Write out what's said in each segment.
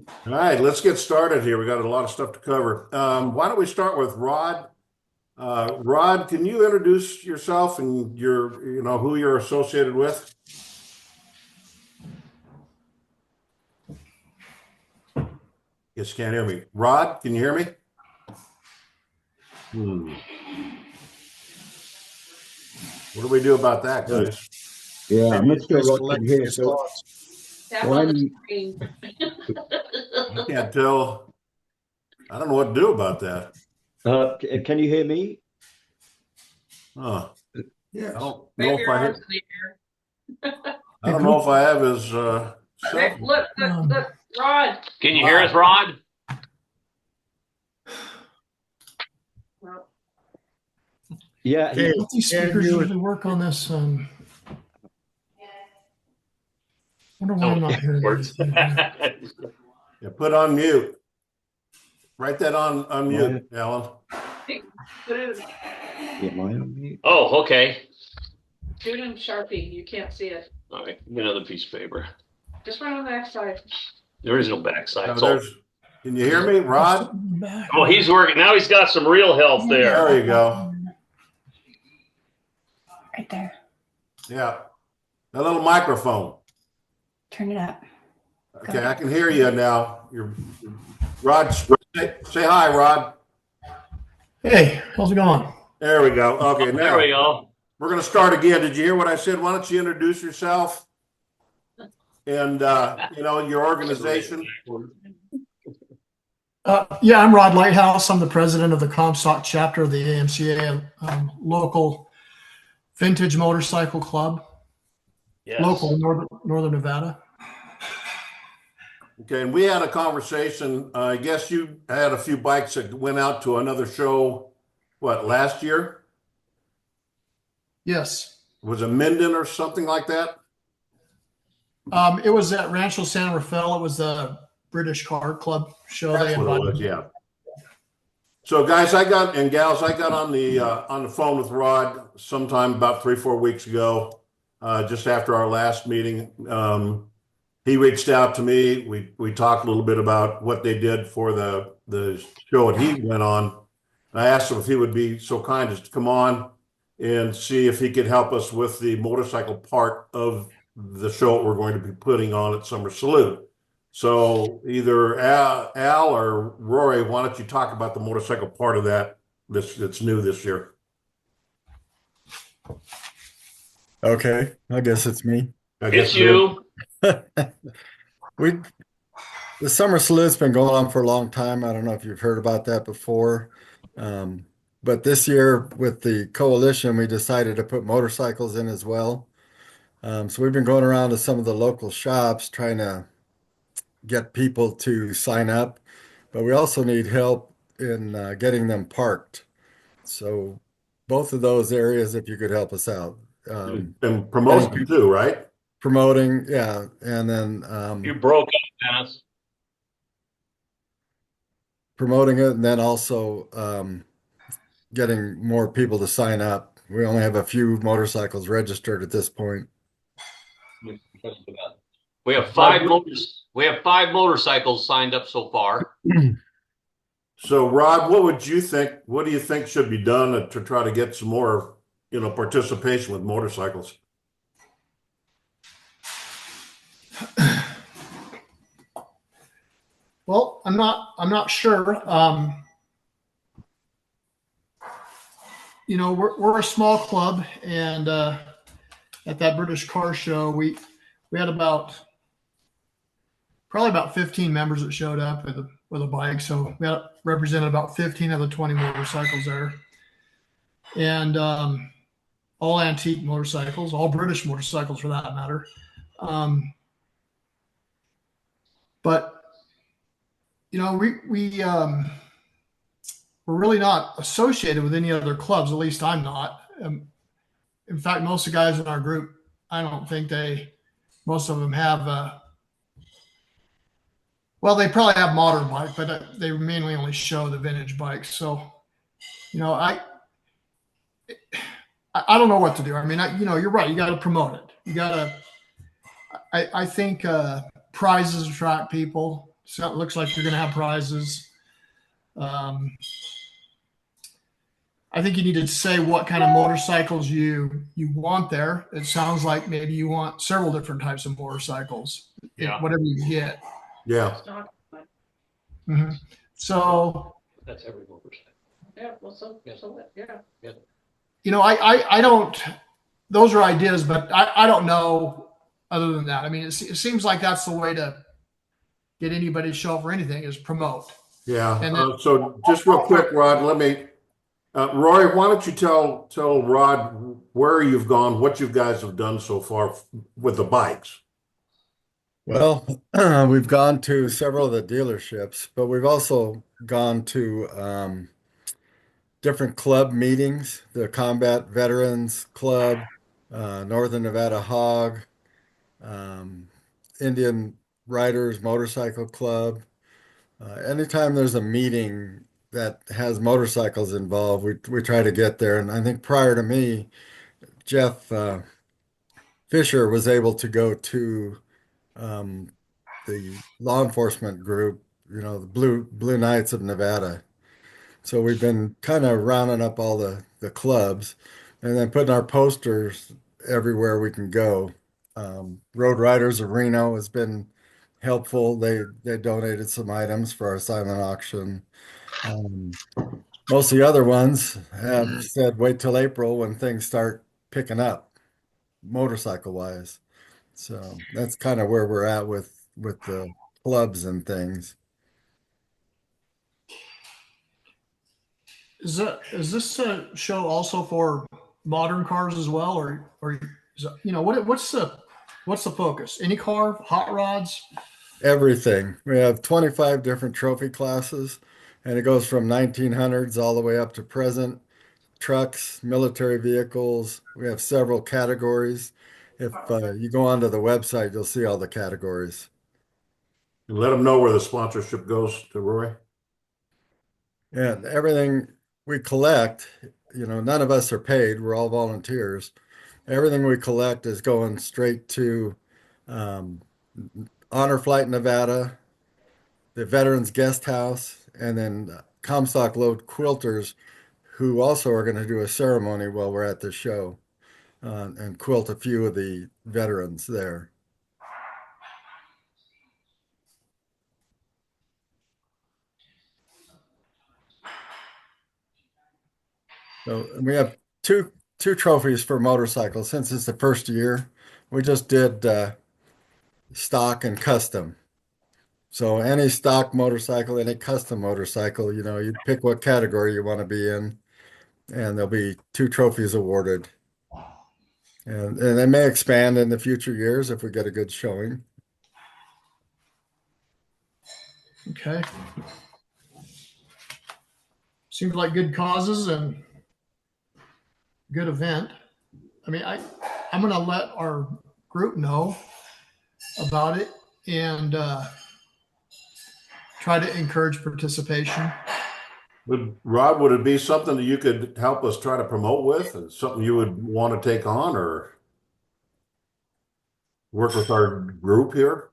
All right, let's get started here. We got a lot of stuff to cover. Why don't we start with Rod? Rod, can you introduce yourself and who you're associated with? Yes, can't hear me. Rod, can you hear me? What do we do about that, guys? Yeah, I'm Maybe not it's sure by what can selecting hear. his So, thoughts. Tap so on the I'm screen. I can't tell. I don't know what to do about that. can you hear me? Huh. Yes. I don't know Maybe if your I arms hit, in the air. I don't know if I have his Hey, cell phone. look, Rod. Can you hear us, Rod? Well, Yeah, Okay. Don't these Can speakers you- usually work on this? Wonder why I'm not hearing Works. anything here. Yeah, put on mute. Write that on mute, Yeah. Alan. put it, am I on mute? Oh, okay. do it in Sharpie. You can't see it. All right, give me another piece of paper. Just right on the backside. There is no backside. Now It's all- can you hear me, Rod? Back. Oh, he's working. Now he's got some real help there. There you go. Right there. Yeah. A little microphone. Turn it up. Okay, I can hear you now. Rod, say hi, Rod. Hey, how's it going? There we go. Okay, There we go. we're going to start again. Did you hear what I said? Why don't you introduce yourself and your organization? Yeah, I'm Rod Lighthouse. I'm the president of the Comstock chapter of the AMCA, local vintage motorcycle club, Yes. local Northern Nevada. Okay, and we had a conversation. I guess you had a few bikes that went out to another show, last year? Yes. Was it Minden or something like that? It was at Rancho San Rafael. It was the British Car Club show. That's They what it invited was, me. yeah. So guys, and gals, I got on the phone with Rod sometime about 3-4 weeks ago, just after our last meeting. He reached out to me. We talked a little bit about what they did for the show that he went on. I asked him if he would be so kind as to come on and see if he could help us with the motorcycle part of the show that we're going to be putting on at Summer Salute. So either Al or Rory, why don't you talk about the motorcycle part of that that's new this year? Okay, I guess it's me. I guess It's you. The summer salute's been going on for a long time. I don't know if you've heard about that before. But this year with the coalition, we decided to put motorcycles in as well. So we've been going around to some of the local shops trying to get people to sign up, but we also need help in getting them parked. So both of those areas, if you could help us out. And promotion too, right? Promoting, yeah. And then You broke up, Dennis. promoting it, and then also getting more people to sign up. We only have a few motorcycles registered at this point. We have five motorcycles signed up so far. So Rod, what do you think should be done to try to get some more, participation with motorcycles? Well, I'm not sure. We're a small club, and at that British car show, we had probably about 15 members that showed up with a bike. So we had represented about 15 of the 20 motorcycles there, and all antique motorcycles, all British motorcycles for that matter. But we're really not associated with any other clubs. At least I'm not. In fact, most of the guys in our group, I don't think most of them have. Well, they probably have modern bike, but they mainly only show the vintage bikes. So, I don't know what to do. I mean, you're right. You got to promote it. You got to. I think prizes attract people. So it looks like you're going to have prizes. I think you need to say what kind of motorcycles you want there. It sounds like maybe you want several different types of motorcycles. Yeah. Whatever you get. Yeah. It's not, but, Mhm. So, That's every motorcycle. yeah, well, so, yeah. you know, I don't, those are ideas, but I don't know other than that. I mean, it seems like that's the way to get anybody to show up for anything is promote. Yeah. And then- So just real quick, Rod, Roy, why don't you tell Rod where you've gone, what you guys have done so far with the bikes? Well, we've gone to several of the dealerships, but we've also gone to different club meetings, the Combat Veterans Club, Northern Nevada Hog, um, Indian Riders Motorcycle Club. Anytime there's a meeting that has motorcycles involved, we try to get there. And I think prior to me, Jeff Fisher was able to go to um, the law enforcement group, the Blue Knights of Nevada. So we've been kind of rounding up all the clubs and then putting our posters everywhere we can go. Road Riders of Reno has been helpful. They donated some items for our silent auction. Most of the other ones have said wait till April when things start picking up, motorcycle wise. So that's kind of where we're at with the clubs and things. Is this a show also for modern cars as well, or is it, what's the focus? Any car, hot rods? Everything. We have 25 different trophy classes, and it goes from 1900s all the way up to present. Trucks, military vehicles. We have several categories. If you go onto the website, you'll see all the categories. And let them know where the sponsorship goes to Roy. And everything we collect, none of us are paid. We're all volunteers. Everything we collect is going straight to um, Honor Flight Nevada, the Veterans Guest House, and then Comstock Load Quilters, who also are going to do a ceremony while we're at the show and quilt a few of the veterans there. So we have two trophies for motorcycles since it's the first year. We just did stock and custom. So any stock motorcycle, any custom motorcycle, you pick what category you want to be in, and there'll be two trophies awarded. And they may expand in the future years if we get a good showing. Okay. Seems like good causes and good event. I mean, I'm going to let our group know about it and try to encourage participation. Rod, would it be something that you could help us try to promote with, and something you would want to take on or work with our group here?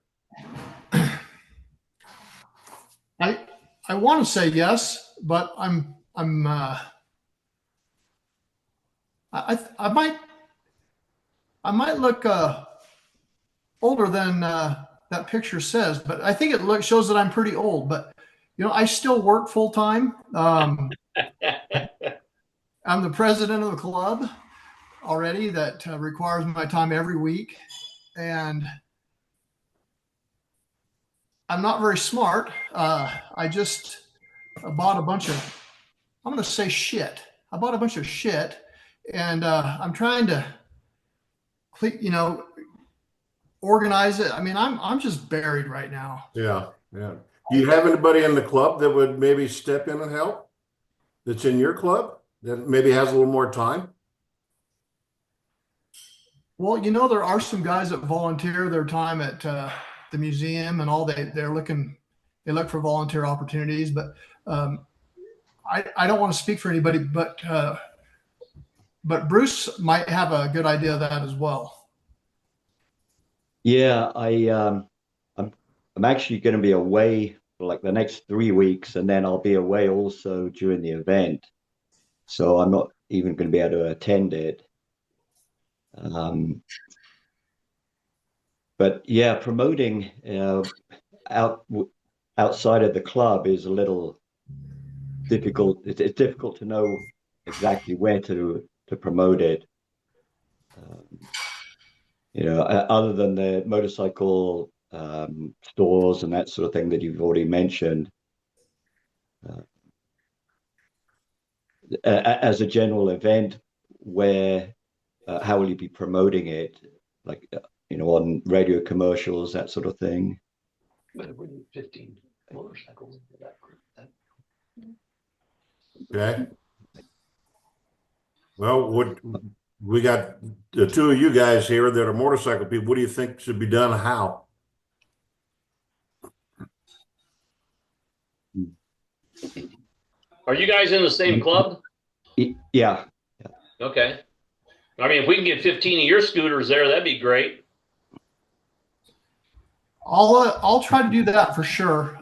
I want to say yes, but I might look older than that picture says, but I think it shows that I'm pretty old. But I still work full time. I'm the president of the club already that requires my time every week, and I'm not very smart. I just bought a bunch of, I'm going to say shit. I bought a bunch of shit, and I'm trying to, organize it. I mean, I'm just buried right now. Yeah. Do you have anybody in the club that would maybe step in and help? That's in your club that maybe has a little more time? Well, there are some guys that volunteer their time at the museum and all. They look for volunteer opportunities, but I don't want to speak for anybody, but Bruce might have a good idea of that as well. Yeah, I'm I'm actually going to be away for like the next 3 weeks, and then I'll be away also during the event. So I'm not even going to be able to attend it. But yeah, promoting out outside of the club is a little difficult. It's difficult to know exactly where to promote it. Other than the motorcycle stores and that sort of thing that you've already mentioned. As a general event, where how will you be promoting it? Like, on radio commercials, that sort of thing. But we need 15 motorcycles for that group. Okay. Well, we got the two of you guys here that are motorcycle people. What do you think should be done? How? Are you guys in the same club? Yeah. Okay. I mean, if we can get 15 of your scooters there, that'd be great. I'll try to do that for sure.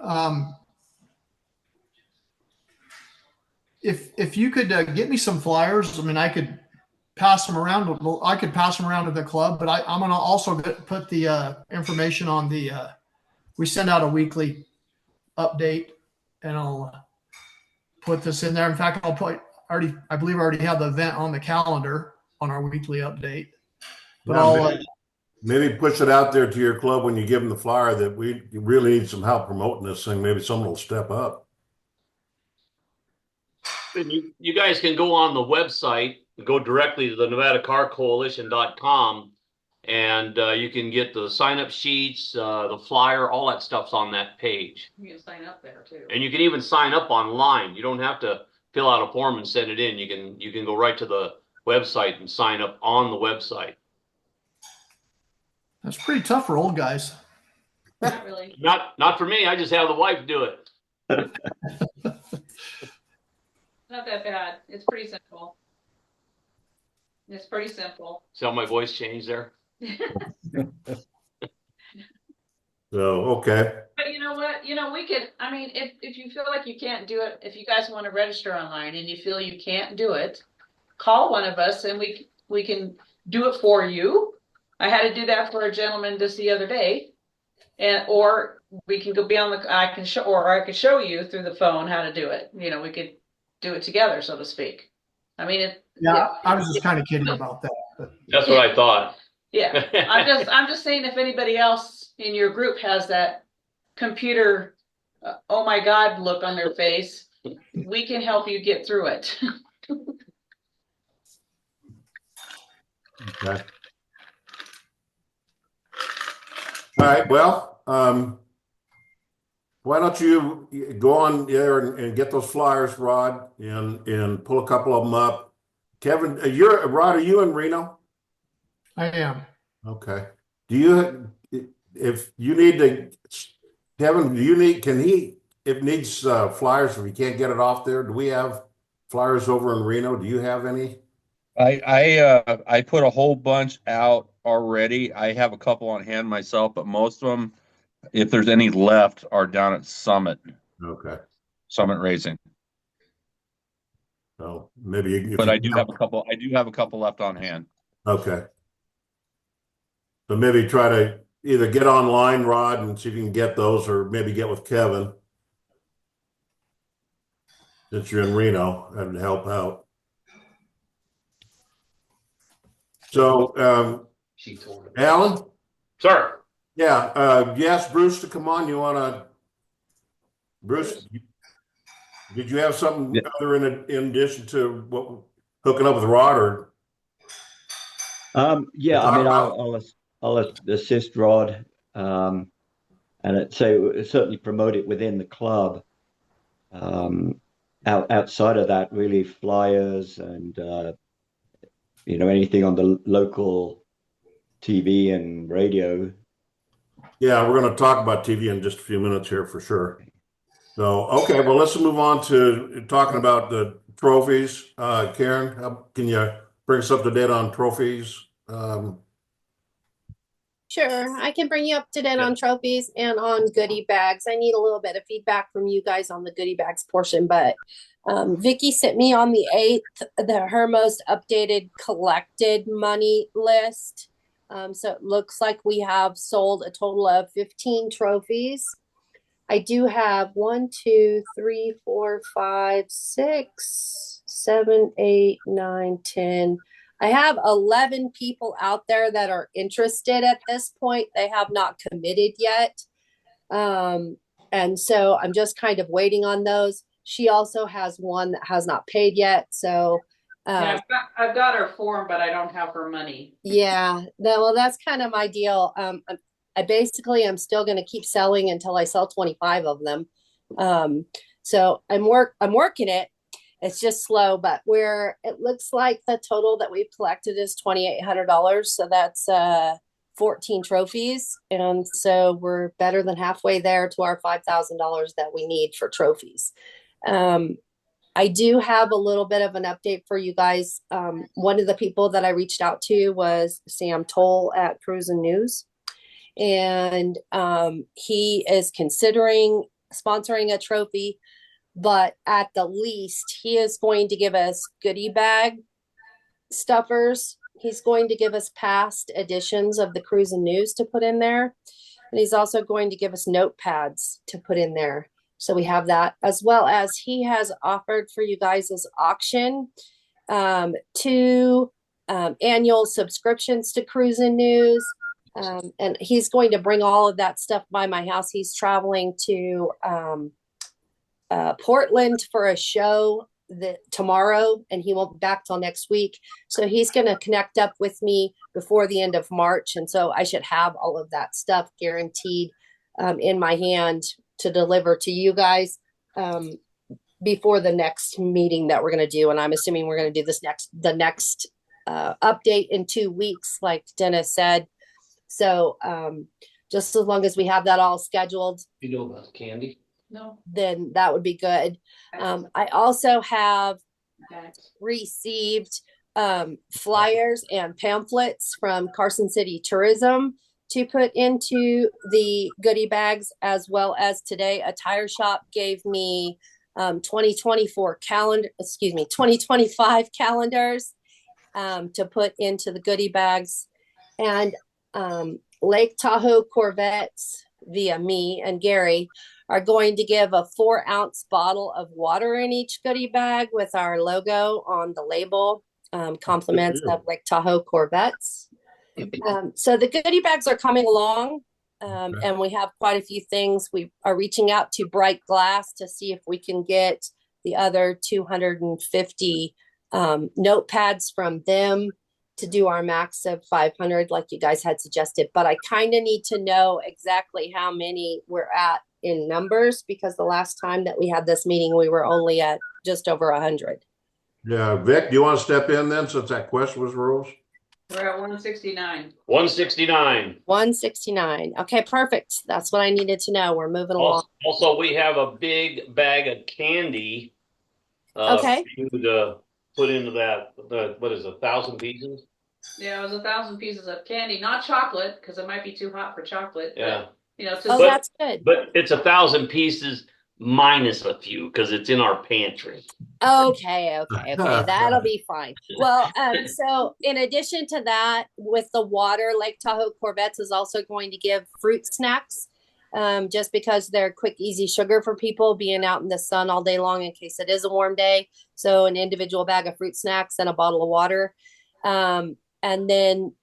If you could get me some flyers, I mean, I could pass them around. I could pass them around to the club, but I'm gonna also put the information on the. We send out a weekly update, and I'll put this in there. In fact, I believe I already have the event on the calendar on our weekly update. But Yeah, maybe push it out there to your club when you give them the flyer that we really need some help promoting this thing. Maybe someone will step up. And you guys can go on the website, go directly to the NevadaCarCoalition.com, and you can get the sign-up sheets, the flyer, all that stuff's on that page. You can sign up there too. And you can even sign up online. You don't have to fill out a form and send it in. You can go right to the website and sign up on the website. that's pretty tough for old guys. Not really. Not for me. I just have the wife do it. Not that bad. It's pretty simple. It's pretty simple. See how my voice changed there? So, okay. But you know what? We could, I mean, if you feel like you can't do it, if you guys want to register online and you feel you can't do it, call one of us and we can do it for you. I had to do that for a gentleman just the other day. Or we can go be on I could show you through the phone how to do it. We could do it together, so to speak. I mean, I was just kind of kidding about that. But. That's what I thought. Yeah, I'm just saying if anybody else in your group has that computer, oh my God, look on their face, we can help you get through it. Okay. All right. Well, why don't you go on there and get those flyers, Rod, and pull a couple of them up. Kevin, Rod, are you in Reno? I am. Okay. If you need to, Kevin, if needs flyers, if you can't get it off there, do we have flyers over in Reno? Do you have any? I put a whole bunch out already. I have a couple on hand myself, but most of them, if there's any left, are down at Summit Okay. Racing. So maybe But I do have a couple. I do have a couple left on hand. Okay. So maybe try to either get online, Rod, and see if you can get those, or maybe get with Kevin. Since you're in Reno, that'd help out. So, She told him. Alan? Sir. Yeah, you asked Bruce to come on. Bruce, did you have something other in addition to what hooking up with Rod, or? Yeah, I mean, I'll assist Rod, and certainly promote it within the club. Outside of that, really flyers and anything on the local TV and radio. Yeah, we're going to talk about TV in just a few minutes here for sure. So, okay, well, let's move on to talking about the trophies. Karen, can you bring us up to date on trophies? Sure, I can bring you up to date Yeah. on trophies and on goodie bags. I need a little bit of feedback from you guys on the goodie bags portion, but Vicky sent me on the 8th her most updated collected money list. So it looks like we have sold a total of 15 trophies. I do have 1, 2, 3, 4, 5, 6, 7, 8, 9, 10. I have 11 people out there that are interested at this point. They have not committed yet. And so I'm just kind of waiting on those. She also has one that has not paid yet. So, Yeah, I've got her form, but I don't have her money. yeah, well, that's kind of my deal. I basically am still going to keep selling until I sell 25 of them. So I'm working it. It's just slow, but it looks like the total that we've collected is $2,800. So that's 14 trophies. And so we're better than halfway there to our $5,000 that we need for trophies. I do have a little bit of an update for you guys. One of the people that I reached out to was Sam Toll at Cruisin' News. And he is considering sponsoring a trophy, but at the least, he is going to give us goodie bag stuffers. He's going to give us past editions of the Cruisin' News to put in there. And he's also going to give us notepads to put in there. So we have that, as well as he has offered for you guys' auction 2 annual subscriptions to Cruisin' News. And he's going to bring all of that stuff by my house. He's traveling to Portland for a show tomorrow, and he won't be back till next week. So he's going to connect up with me before the end of March. And so I should have all of that stuff guaranteed in my hand to deliver to you guys before the next meeting that we're going to do. And I'm assuming we're going to do the next update in 2 weeks, like Dennis said. So just as long as we have that all scheduled. You know about candy? No. Then that would be good. I also have received flyers and pamphlets from Carson City Tourism to put into the goodie bags, as well as today a tire shop gave me 2025 calendars to put into the goodie bags. And Lake Tahoe Corvettes via me and Gary are going to give a 4-ounce bottle of water in each goodie bag with our logo on the label, compliments of Lake Tahoe Corvettes. So the goodie bags are coming along, and we have quite a few things. We are reaching out to Bright Glass to see if we can get the other 250 notepads from them to do our max of 500 like you guys had suggested. But I kind of need to know exactly how many we're at in numbers, because the last time that we had this meeting, we were only at just over 100. Yeah, Vic, do you want to step in then, since that question was rose? We're at 169. 169. 169. Okay, perfect. That's what I needed to know. We're moving along. Also, we have a big bag of candy. Okay. For you to put into that. What is it, 1,000 pieces? Yeah, it was 1,000 pieces of candy, not chocolate, because it might be too hot for chocolate. Yeah. But, you know, Oh, that's good. But it's 1,000 pieces minus a few because it's in our pantry. Okay. That'll be fine. Well, so in addition to that, with the water, Lake Tahoe Corvettes is also going to give fruit snacks, just because they're quick, easy sugar for people being out in the sun all day long in case it is a warm day. So an individual bag of fruit snacks and a bottle of water. And then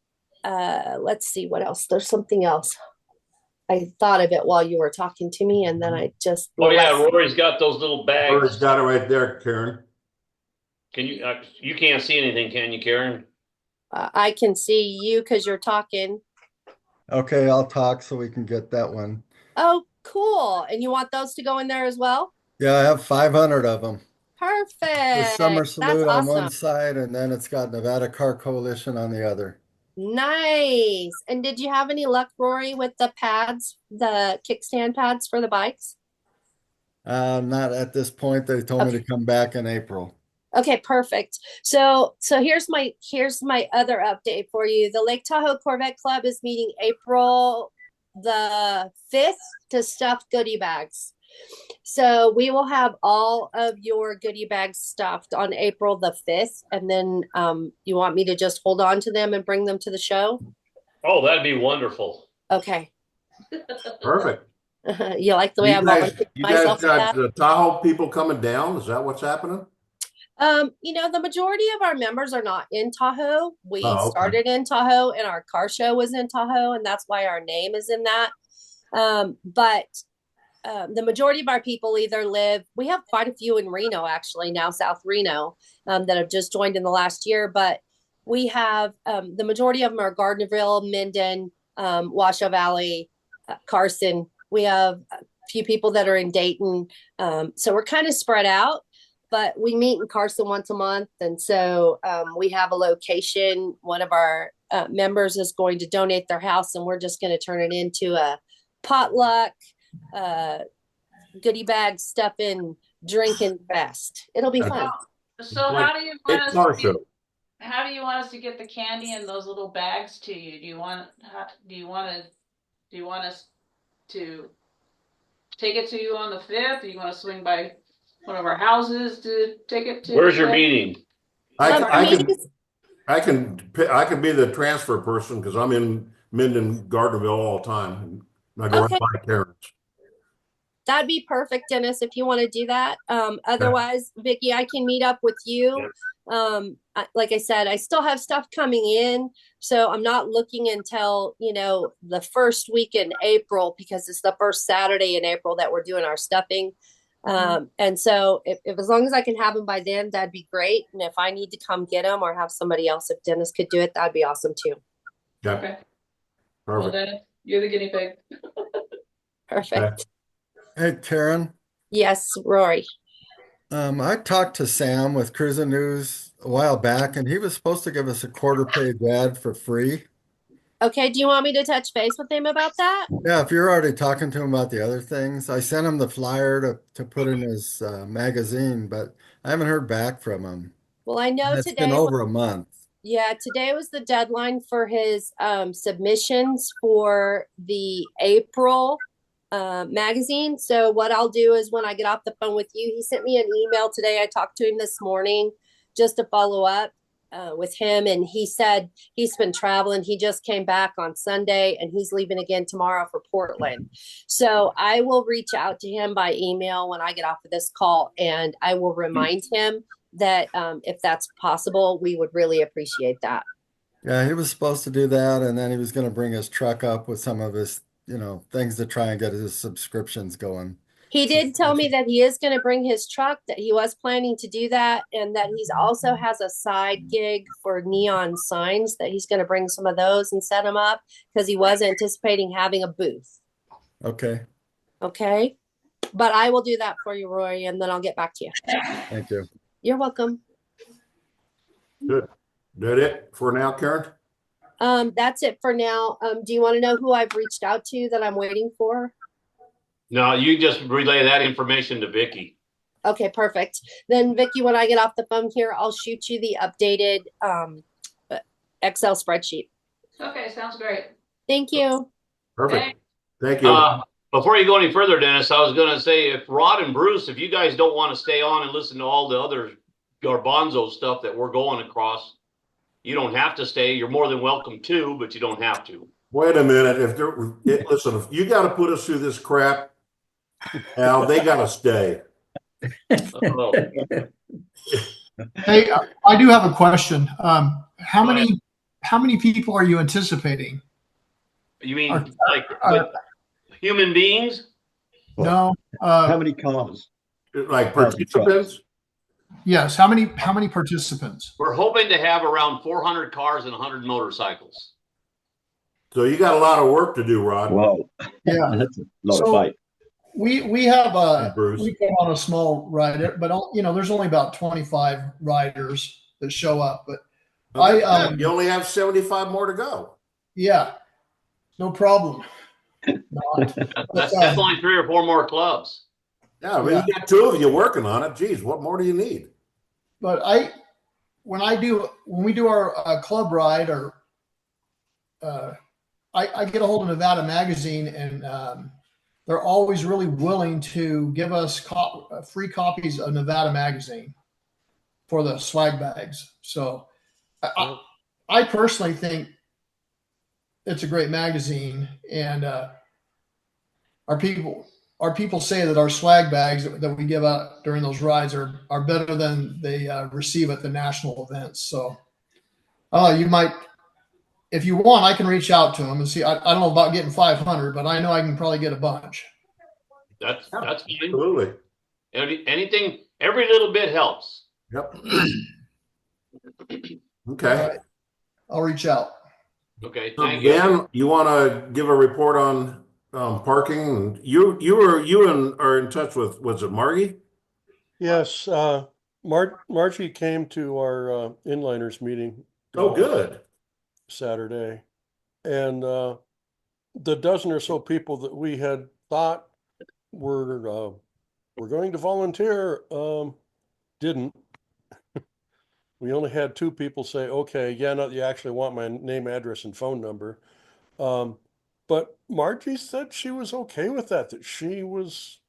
let's see what else. There's something else. I thought of it while you were talking to me, and then I just. Oh yeah, Rory's got those little bags. Rory's got it right there, Karen. Can you? You can't see anything, can you, Karen? I can see you because you're talking. Okay, I'll talk so we can get that one. Oh, cool. And you want those to go in there as well? Yeah, I have 500 of them. The Perfect. Summer That's Salute on one awesome. side, and then it's got Nevada Car Coalition on the other. Nice. And did you have any luck, Rory, with the pads, the kickstand pads for the bikes? Not at this point. They told me to come back in April. Okay, perfect. So here's my other update for you. The Lake Tahoe Corvette Club is meeting April the 5th to stuff goodie bags. So we will have all of your goodie bags stuffed on April the 5th. And then you want me to just hold on to them and bring them to the show? Oh, that'd be wonderful. Okay. Perfect. You like the way I volunteered You guys myself for got that? the Tahoe people coming down? Is that what's happening? The majority of our members are not in Tahoe. We Oh, okay. started in Tahoe and our car show was in Tahoe, and that's why our name is in that. But the majority of our people either we have quite a few in Reno, actually, now South Reno, that have just joined in the last year. But we have the majority of them are Gardnerville, Minden, Washoe Valley, Carson. We have a few people that are in Dayton. So we're kind of spread out. But we meet in Carson once a month. And so we have a location. One of our members is going to donate their house, and we're just going to turn it into a potluck, goodie bag, stuffing, drinking fest. It'll be fun. So how do you want us Car to show. how do you want us to get the candy in those little bags to you? Do you want us to take it to you on the 5th? Do you want to swing by one of our houses to take it to? Where's your meeting? I can be the transfer person because I'm in Minden, Gardnerville all the time. And I go Okay. right by Karen's. That'd be perfect, Dennis, if you want to do that. Otherwise, Vicky, I can meet up with you. Like I said, I still have stuff coming in, so I'm not looking until, the first week in April, because it's the first Saturday in April that we're doing our stuffing. And so if as long as I can have them by then, that'd be great. And if I need to come get them or have somebody else, if Dennis could do it, that'd be awesome too. Yeah. Okay. Well, Perfect. Dennis, you're the guinea pig. Perfect. Hey, Karen. Yes, Rory. I talked to Sam with Cruising News a while back, and he was supposed to give us a quarter-page ad for free. Okay, do you want me to touch base with him about that? Yeah, if you're already talking to him about the other things, I sent him the flyer to put in his magazine, but I haven't heard back from him. Well, I know And it's been today. over a month. Yeah, today was the deadline for his submissions for the April magazine. So what I'll do is when I get off the phone with you, he sent me an email today. I talked to him this morning just to follow up with him. And he said he's been traveling. He just came back on Sunday and he's leaving again tomorrow for Portland. So I will reach out to him by email when I get off of this call, and I will remind him that if that's possible, we would really appreciate that. Yeah, he was supposed to do that, and then he was going to bring his truck up with some of his, things to try and get his subscriptions going. He did tell me that he is going to bring his truck, that he was planning to do that, and that he's also has a side gig for neon signs, that he's going to bring some of those and set them up because he was anticipating having a booth. Okay. Okay. But I will do that for you, Roy, and then I'll get back to you. Thank you. You're welcome. Good. That it for now, Karen? That's it for now. Do you want to know who I've reached out to that I'm waiting for? No, you just relay that information to Vicky. Okay, perfect. Then Vicky, when I get off the phone here, I'll shoot you the updated Excel spreadsheet. Okay, sounds great. Thank you. Perfect. Thank you. Before you go any further, Dennis, I was going to say, if Rod and Bruce, if you guys don't want to stay on and listen to all the other garbanzo stuff that we're going across, you don't have to stay. You're more than welcome to, but you don't have to. Wait a minute. Listen, if you got to put us through this crap, Al, they got to stay. Oh. Hey, I do have a question. How many people are you anticipating? You mean like human beings? No. How many cars? Like participants? Yes. How many participants? We're hoping to have around 400 cars and 100 motorcycles. So you got a lot of work to do, Rod. Whoa. Yeah. That's a lot of fight. We have Bruce. we put on a small rider, but there's only about 25 riders that show up. But you only have 75 more to go. Yeah, no problem. That's only 3 or 4 more clubs. Yeah, I mean, you got 2 of you working on it. Geez, what more do you need? but when we do our club ride, or I get a hold of Nevada Magazine, and they're always really willing to give us free copies of Nevada Magazine for the swag bags. So I personally think it's a great magazine, and our people say that our swag bags that we give out during those rides are better than they receive at the national events. So you might, if you want, I can reach out to them and see. I don't know about getting 500, but I know I can probably get a bunch. That's fine. Absolutely. Anything, every little bit helps. Yep. All Okay. right. I'll reach out. Okay, So thank you. Dan, you want to give a report on parking? You are in touch with, was it Margie? Yes, Margie came to our inliners meeting Oh, good. Saturday, and the dozen or so people that we had thought were going to volunteer didn't. We only had 2 people say, "Okay, yeah, no, you actually want my name, address, and phone number." But Margie said she was okay with that. That she was,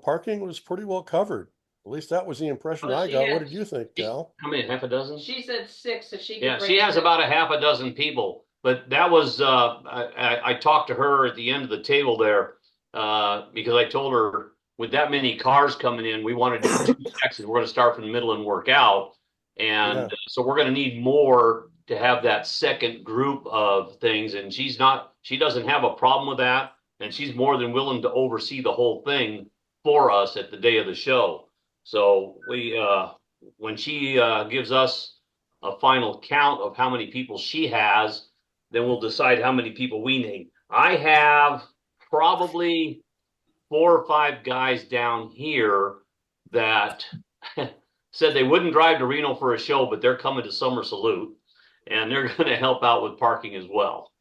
parking was pretty well covered. At least that was the impression Oh, I she got. What had- did you think, Cal? How many, half a dozen? She said 6, so she could Yeah, bring she has 6. about a half a dozen people, but that was, I talked to her at the end of the table there, because I told her with that many cars coming in, we want to do 2 sections. We're going to start from the middle and work out. And Yeah. so we're going to need more to have that second group of things. And she doesn't have a problem with that. And she's more than willing to oversee the whole thing for us at the day of the show. So when she gives us a final count of how many people she has, then we'll decide how many people we need. I have probably 4 or 5 guys down here that said they wouldn't drive to Reno for a show, but they're coming to Summer Salute, and they're going to help out with parking as well.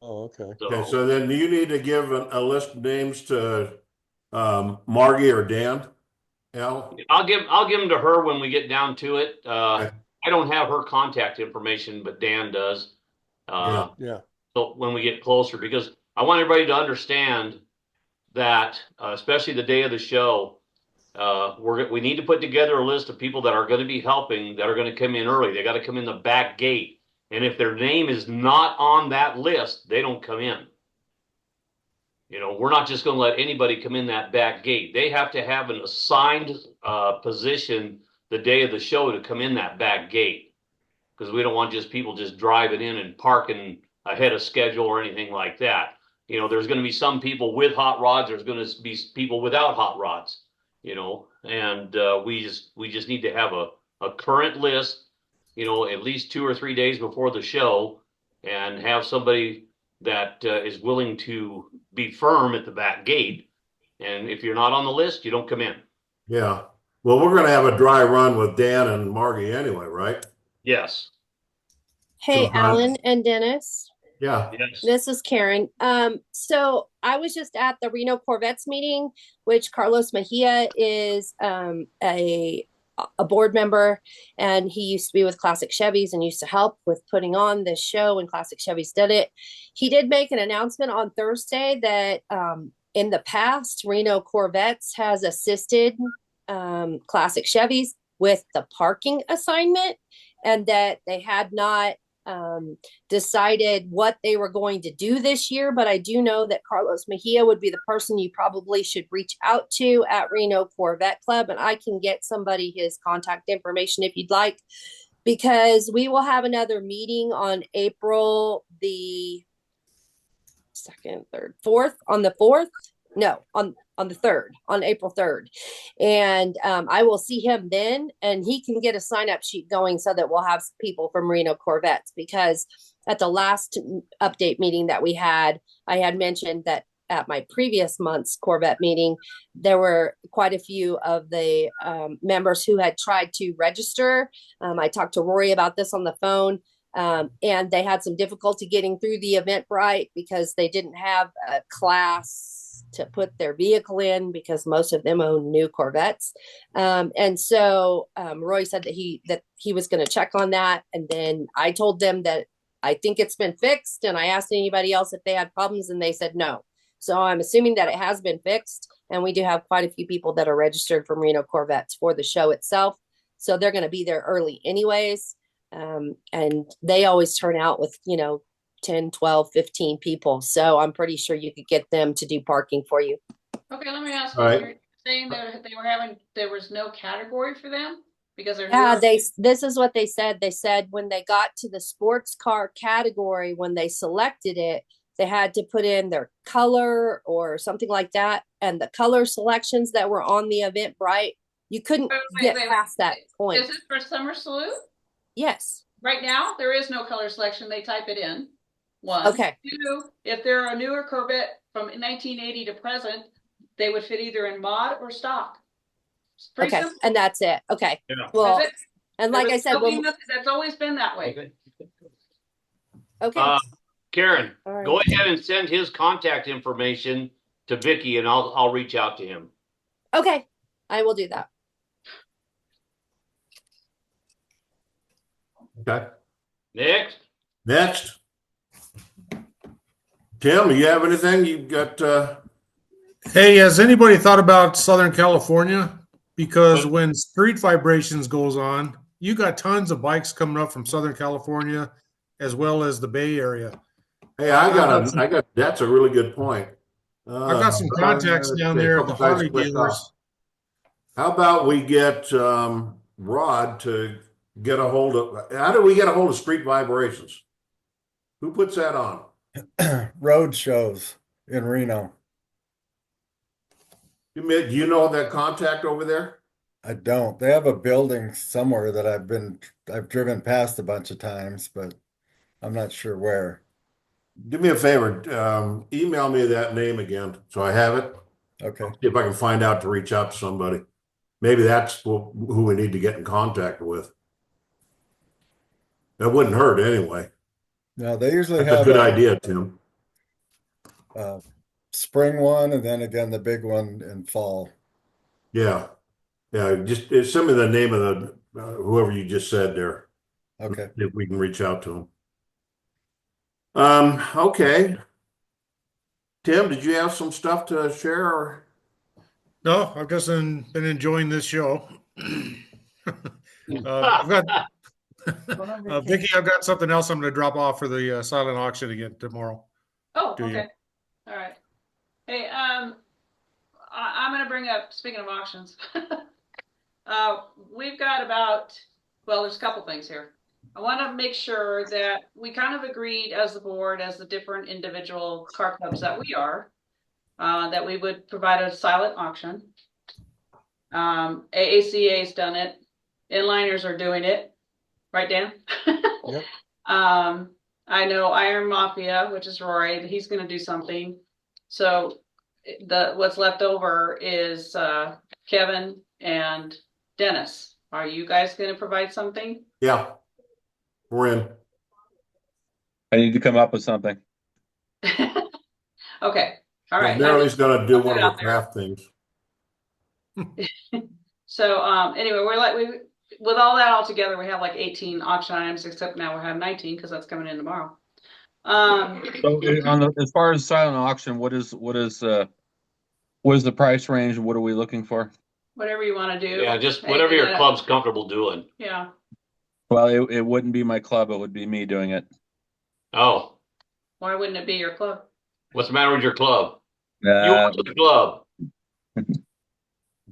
Oh, okay. Okay, so then do you need to give a list of names to Margie or Dan? Al? I'll give them to her when we get down to it. Okay. I don't have her contact information, but Dan does. Yeah. So when we get closer, because I want everybody to understand that, especially the day of the show, we need to put together a list of people that are going to be helping, that are going to come in early. They got to come in the back gate, and if their name is not on that list, they don't come in. We're not just going to let anybody come in that back gate. They have to have an assigned position the day of the show to come in that back gate, because we don't want just people just driving in and parking ahead of schedule or anything like that. There's going to be some people with hot rods. There's going to be people without hot rods, and we just need to have a current list, at least 2 or 3 days before the show, and have somebody that is willing to be firm at the back gate. And if you're not on the list, you don't come in. Yeah. Well, we're going to have a dry run with Dan and Margie anyway, right? Yes. Hey, So, Alan and Dennis. Yeah. Yes. This is Karen. So I was just at the Reno Corvettes meeting, which Carlos Mejia is a board member, and he used to be with Classic Chevys and used to help with putting on this show when Classic Chevys did it. He did make an announcement on Thursday that in the past, Reno Corvettes has assisted Classic Chevys with the parking assignment, and that they had not decided what they were going to do this year. But I do know that Carlos Mejia would be the person you probably should reach out to at Reno Corvette Club, and I can get somebody his contact information if you'd like, because we will have another meeting on April the 2nd, 3rd, 4th, on the 4th. No, on the 3rd, on April 3rd. And I will see him then, and he can get a sign-up sheet going so that we'll have people from Reno Corvettes, because at the last update meeting that we had, I had mentioned that at my previous month's Corvette meeting, there were quite a few of the members who had tried to register. I talked to Rory about this on the phone. And they had some difficulty getting through the Eventbrite because they didn't have a class place to put their vehicle in because most of them own new Corvettes. And so Roy said that he was going to check on that. And then I told them that I think it's been fixed. And I asked anybody else if they had problems, and they said no. So I'm assuming that it has been fixed. And we do have quite a few people that are registered for Merino Corvettes for the show itself. So they're going to be there early anyways. And they always turn out with, 10, 12, 15 people. So I'm pretty sure you could get them to do parking for you. Okay, let me ask All you, right. you're saying that there was no category for them because they're Yeah, newer? this is what they said. They said when they got to the sports car category, when they selected it, they had to put in their color or something like that. And the color selections that were on the Eventbrite, you couldn't get past that point. Is this for Summer Salute? Yes. Right now, there is no color selection. They type it in. One. Okay. Two, if they're a newer Corvette from 1980 to present, they would fit either in mod or stock. It's pretty Okay. simple. And that's it. Okay. Yeah. Well, That's it. and like I said, That's always been that way. okay. Karen, All right. go ahead and send his contact information to Vicky, and I'll reach out to him. Okay. I will do that. Okay. Next. Tim, you have anything? You've got, Hey, has anybody thought about Southern California? Because when Street Vibrations goes on, you got tons of bikes coming up from Southern California as well as the Bay Area. hey, that's a really good point. I've got some contacts down there at the Harley dealers. How about we get Rod to get a hold of, how do we get a hold of Street Vibrations? Who puts that on? Road shows in Reno. Do you know that contact over there? I don't. They have a building somewhere that I've driven past a bunch of times, but I'm not sure where. Do me a favor, email me that name again so I have it. Okay. See if I can find out to reach out to somebody. Maybe that's who we need to get in contact with. That wouldn't hurt anyway. No, they usually That's a have good idea, Tim. spring one and then again the big one in fall. Yeah. Yeah, just send me the name of the whoever you just said there. Okay. If we can reach out to them. Okay. Tim, did you have some stuff to share? Or? No, I've just been enjoying this show. I've got Vicky, I've got something else I'm going to drop off for the silent auction again tomorrow. Oh, Do you? okay. All right. Hey, I'm going to bring up, speaking of auctions, we've got there's a couple things here. I want to make sure that we kind of agreed as the board, as the different individual car clubs that we are, that we would provide a silent auction. AACA's done it. Inliners are doing it. Right, Dan? Yep. I know Iron Mafia, which is Roy, he's going to do something. So what's left over is Kevin and Dennis. Are you guys going to provide something? Yeah, we're in. I need to come up with something. Okay. All right. Marilee's going to do one it of out the there. craft things. So anyway, with all that all together, we have like 18 auction items, except now we have 19 because that's coming in tomorrow. So as far as silent auction, what is the price range? What are we looking for? Whatever you want to do. Yeah, just whatever your club's comfortable doing. Yeah. Well, it wouldn't be my club. It would be me doing it. Oh, Why wouldn't it be your club? what's the matter with your club? You went to the club.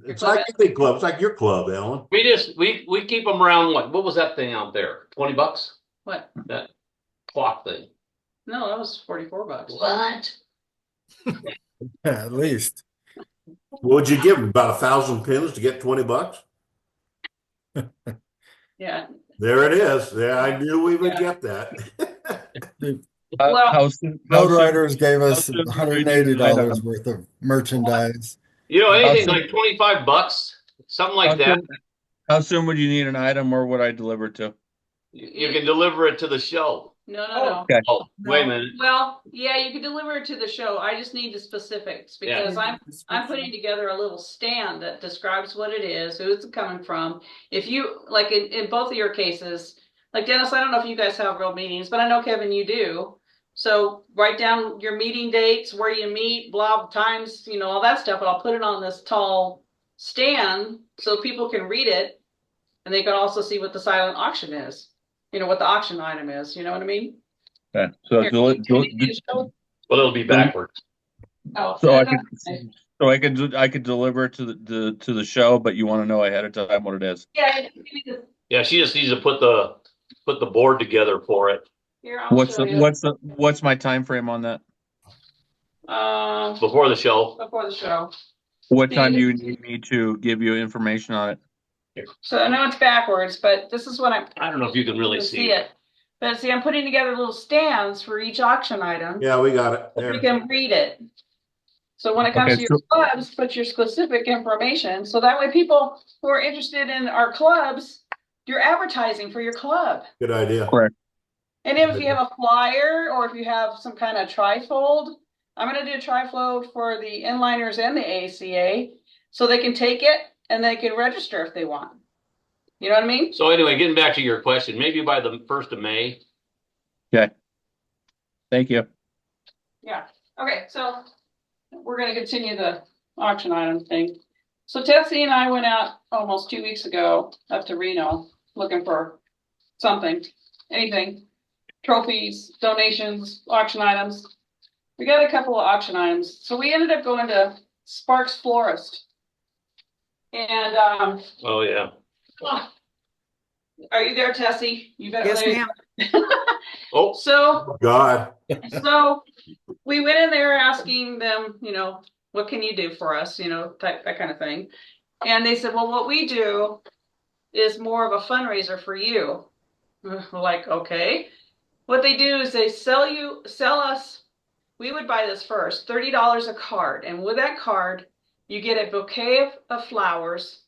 It's like any club. It's like your club, Alan. We keep them around. What was that thing out there? $20? What? That clock thing. No, that was $44. What? Yeah, at least. What would you give them? About 1,000 pins to get $20? Yeah. There it is. Yeah, I knew we would get that. Road Riders gave us how soon do we do $180 worth of merchandise. You know, anything How like $25, something like that. How soon would you need an item, or would I deliver to? You can deliver it to the show. No, no, no. Okay. Oh, wait a No. minute. Well, yeah, you can deliver it to the show. I just need the specifics because I'm putting together a little stand that describes what it is, who it's coming from. If you like in both of your cases, like Dennis, I don't know if you guys have real meetings, but I know Kevin, you do. So write down your meeting dates, where you meet, blah times, all that stuff. But I'll put it on this tall stand so people can read it, and they can also see what the silent auction is. What the auction item is. You know what I mean? Okay. So Here, Well, it'll be backwards. Oh, so I that's could okay. I could deliver it to the show, but you want to know ahead of time what it is. Yeah, give me this. Yeah, she just needs to put the board together for it Here, I'll show you. What's my time frame on that? before the show. Before the show. What time do you need me to give you information on it? So I know it's backwards, but this is what I don't know if you can really see it. But see, I'm putting together little stands for each auction item. Yeah, we got it So you there. can read it. So when it comes to your clubs, put your specific information. So that way people who are interested in our clubs, you're advertising for your club. Good idea. Correct. And if you have a flyer or if you have some kind of trifold, I'm going to do a trifold for the inliners and the ACA so they can take it and they can register if they want. You know what I mean? So anyway, getting back to your question, maybe by the 1st of May. Okay. Thank you. Yeah. Okay. So we're going to continue the auction item thing. So Tessie and I went out almost 2 weeks ago up to Reno looking for something, anything, trophies, donations, auction items. We got a couple of auction items. So we ended up going to Sparks Florist. And Oh yeah. are you there, Tessie? You better. Yes, ma'am. Oh, So God. we went in there asking them, what can you do for us, that kind of thing. And they said, well, what we do is more of a fundraiser for you. We're like, okay. What they do is they sell us, we would buy this first, $30 a card. And with that card, you get a bouquet of flowers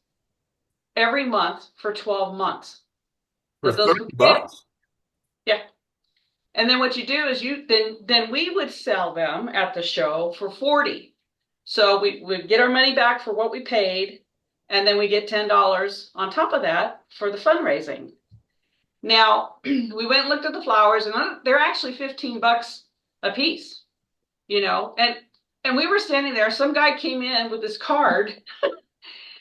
every month for 12 months. For Those $30? Yeah. And then what you do is then we would sell them at the show for 40. So we would get our money back for what we paid, and then we get $10 on top of that for the fundraising. Now we went and looked at the flowers, and they're actually $15 a piece, and we were standing there. Some guy came in with this card,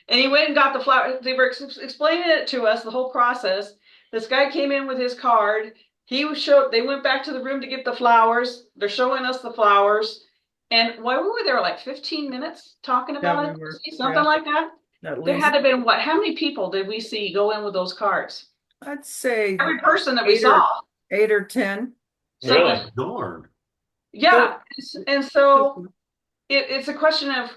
and he went and got the flower. They were explaining it to us, the whole process. This guy came in with his card. They went back to the room to get the flowers. They're showing us the flowers. And why were we there like 15 minutes talking about it? Something like that? There had to have been how many people did we see go in with those cards? I'd say Every person that we saw. 8 or 10. really? Darn. Yeah. And so it's a question of,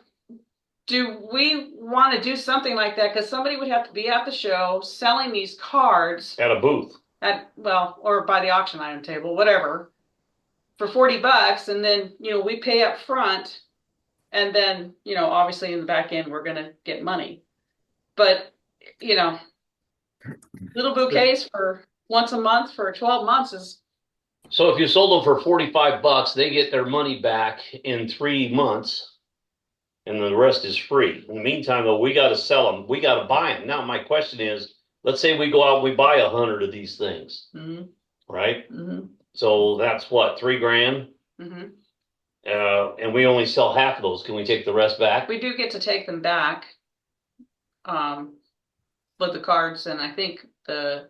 do we want to do something like that? Because somebody would have to be at the show selling these cards At a booth. or by the auction item table, whatever, for $40. And then, we pay up front. And then, obviously in the back end, we're going to get money. But, little bouquets for once a month for 12 months is. So if you sold them for $45, they get their money back in 3 months. And the rest is free. In the meantime, though, we got to sell them. We got to buy them. Now, my question is, let's say we go out and we buy 100 of these things, right? Mm-hmm. So that's what, $3,000? Mm-hmm. And we only sell half of those. Can we take the rest back? We do get to take them back with the cards, and I think did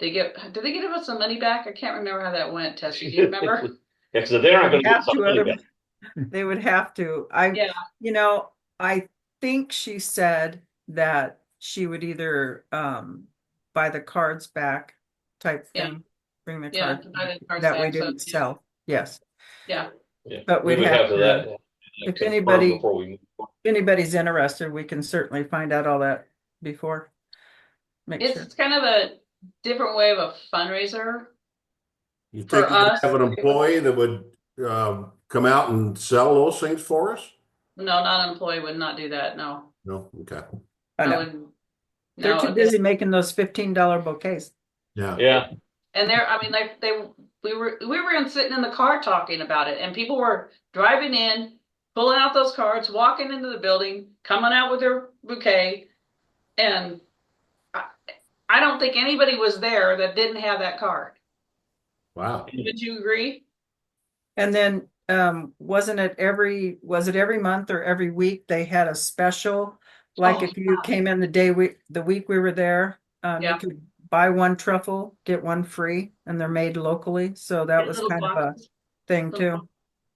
they give us some money back? I can't remember how that went, Tessie. Do you remember? Yeah, so they're not going to get some money back. They would have to. I think she said that she would either buy the cards back type thing, bring the cards that we didn't sell. Yes. Yeah. But we'd would have to, that if confirmed anybody's interested, we can certainly find out all that before. It's kind of a different way of a fundraiser. You think you could have an employee that would come out and sell those things for us? No, not an employee would not do that. No. No. Okay. I know. They're too busy making those $15 bouquets. Yeah. Yeah. And they we were sitting in the car talking about it, and people were driving in, pulling out those cards, walking into the building, coming out with their bouquet, and I don't think anybody was there that didn't have that card. Wow. Would you agree? And then was it every month or every week they had a special? Like if you came in the week we were there, you could buy one truffle, get one free, and they're made locally. So that was kind of a thing too.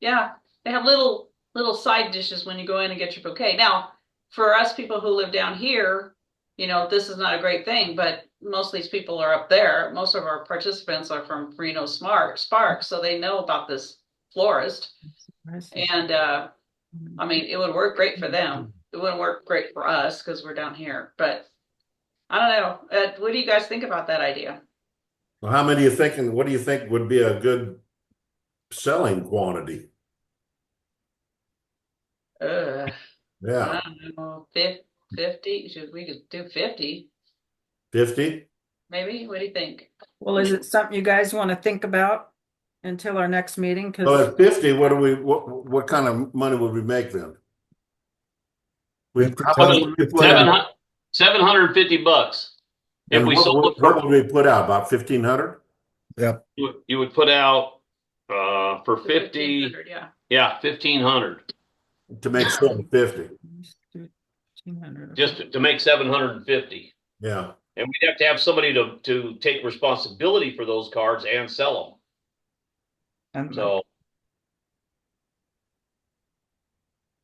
Yeah, they have little side dishes when you go in and get your bouquet. Now, for us people who live down here, this is not a great thing, but most of these people are up there. Most of our participants are from Reno Sparks, so they know about this florist. And I mean, it would work great for them. It wouldn't work great for us because we're down here. But I don't know. What do you guys think about that idea? Well, how many are you thinking? What do you think would be a good selling quantity? Yeah. Yeah. I don't know, 50. We could do 50, 50? maybe. What do you think? Well, is it something you guys want to think about until our next meeting? So Because at 50, what kind of money would we make then? How much would we put out? $750. If And we sold it what would we put out? About 1,500? Yep. you would put out for 50, 1,500, yeah. yeah, 1,500 To make 750. just to make 750. Yeah. And we'd have to have somebody to take responsibility for those cards and sell them. So,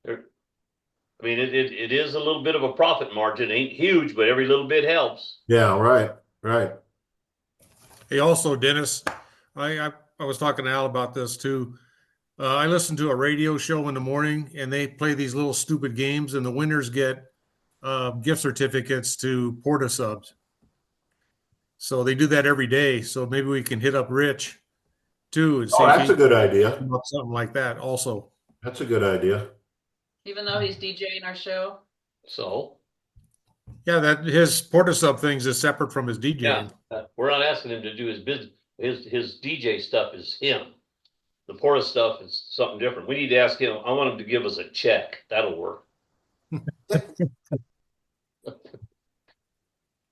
I mean, it is a little bit of a profit margin. Ain't huge, but every little bit helps. Yeah, right. Hey, also, Dennis, I was talking to Al about this too. I listen to a radio show in the morning, and they play these little stupid games, and the winners get gift certificates to Porta subs. So they do that every day. So maybe we can hit up Rich too and see Oh, if that's he a good idea. can come up something like that also. That's a good idea. Even though he's DJing our show. So, Yeah, that his Porta sub things is separate from his DJing. yeah, we're not asking him to do his business. His DJ stuff is him. The Porta stuff is something different. We need to ask him. I want him to give us a check. That'll work.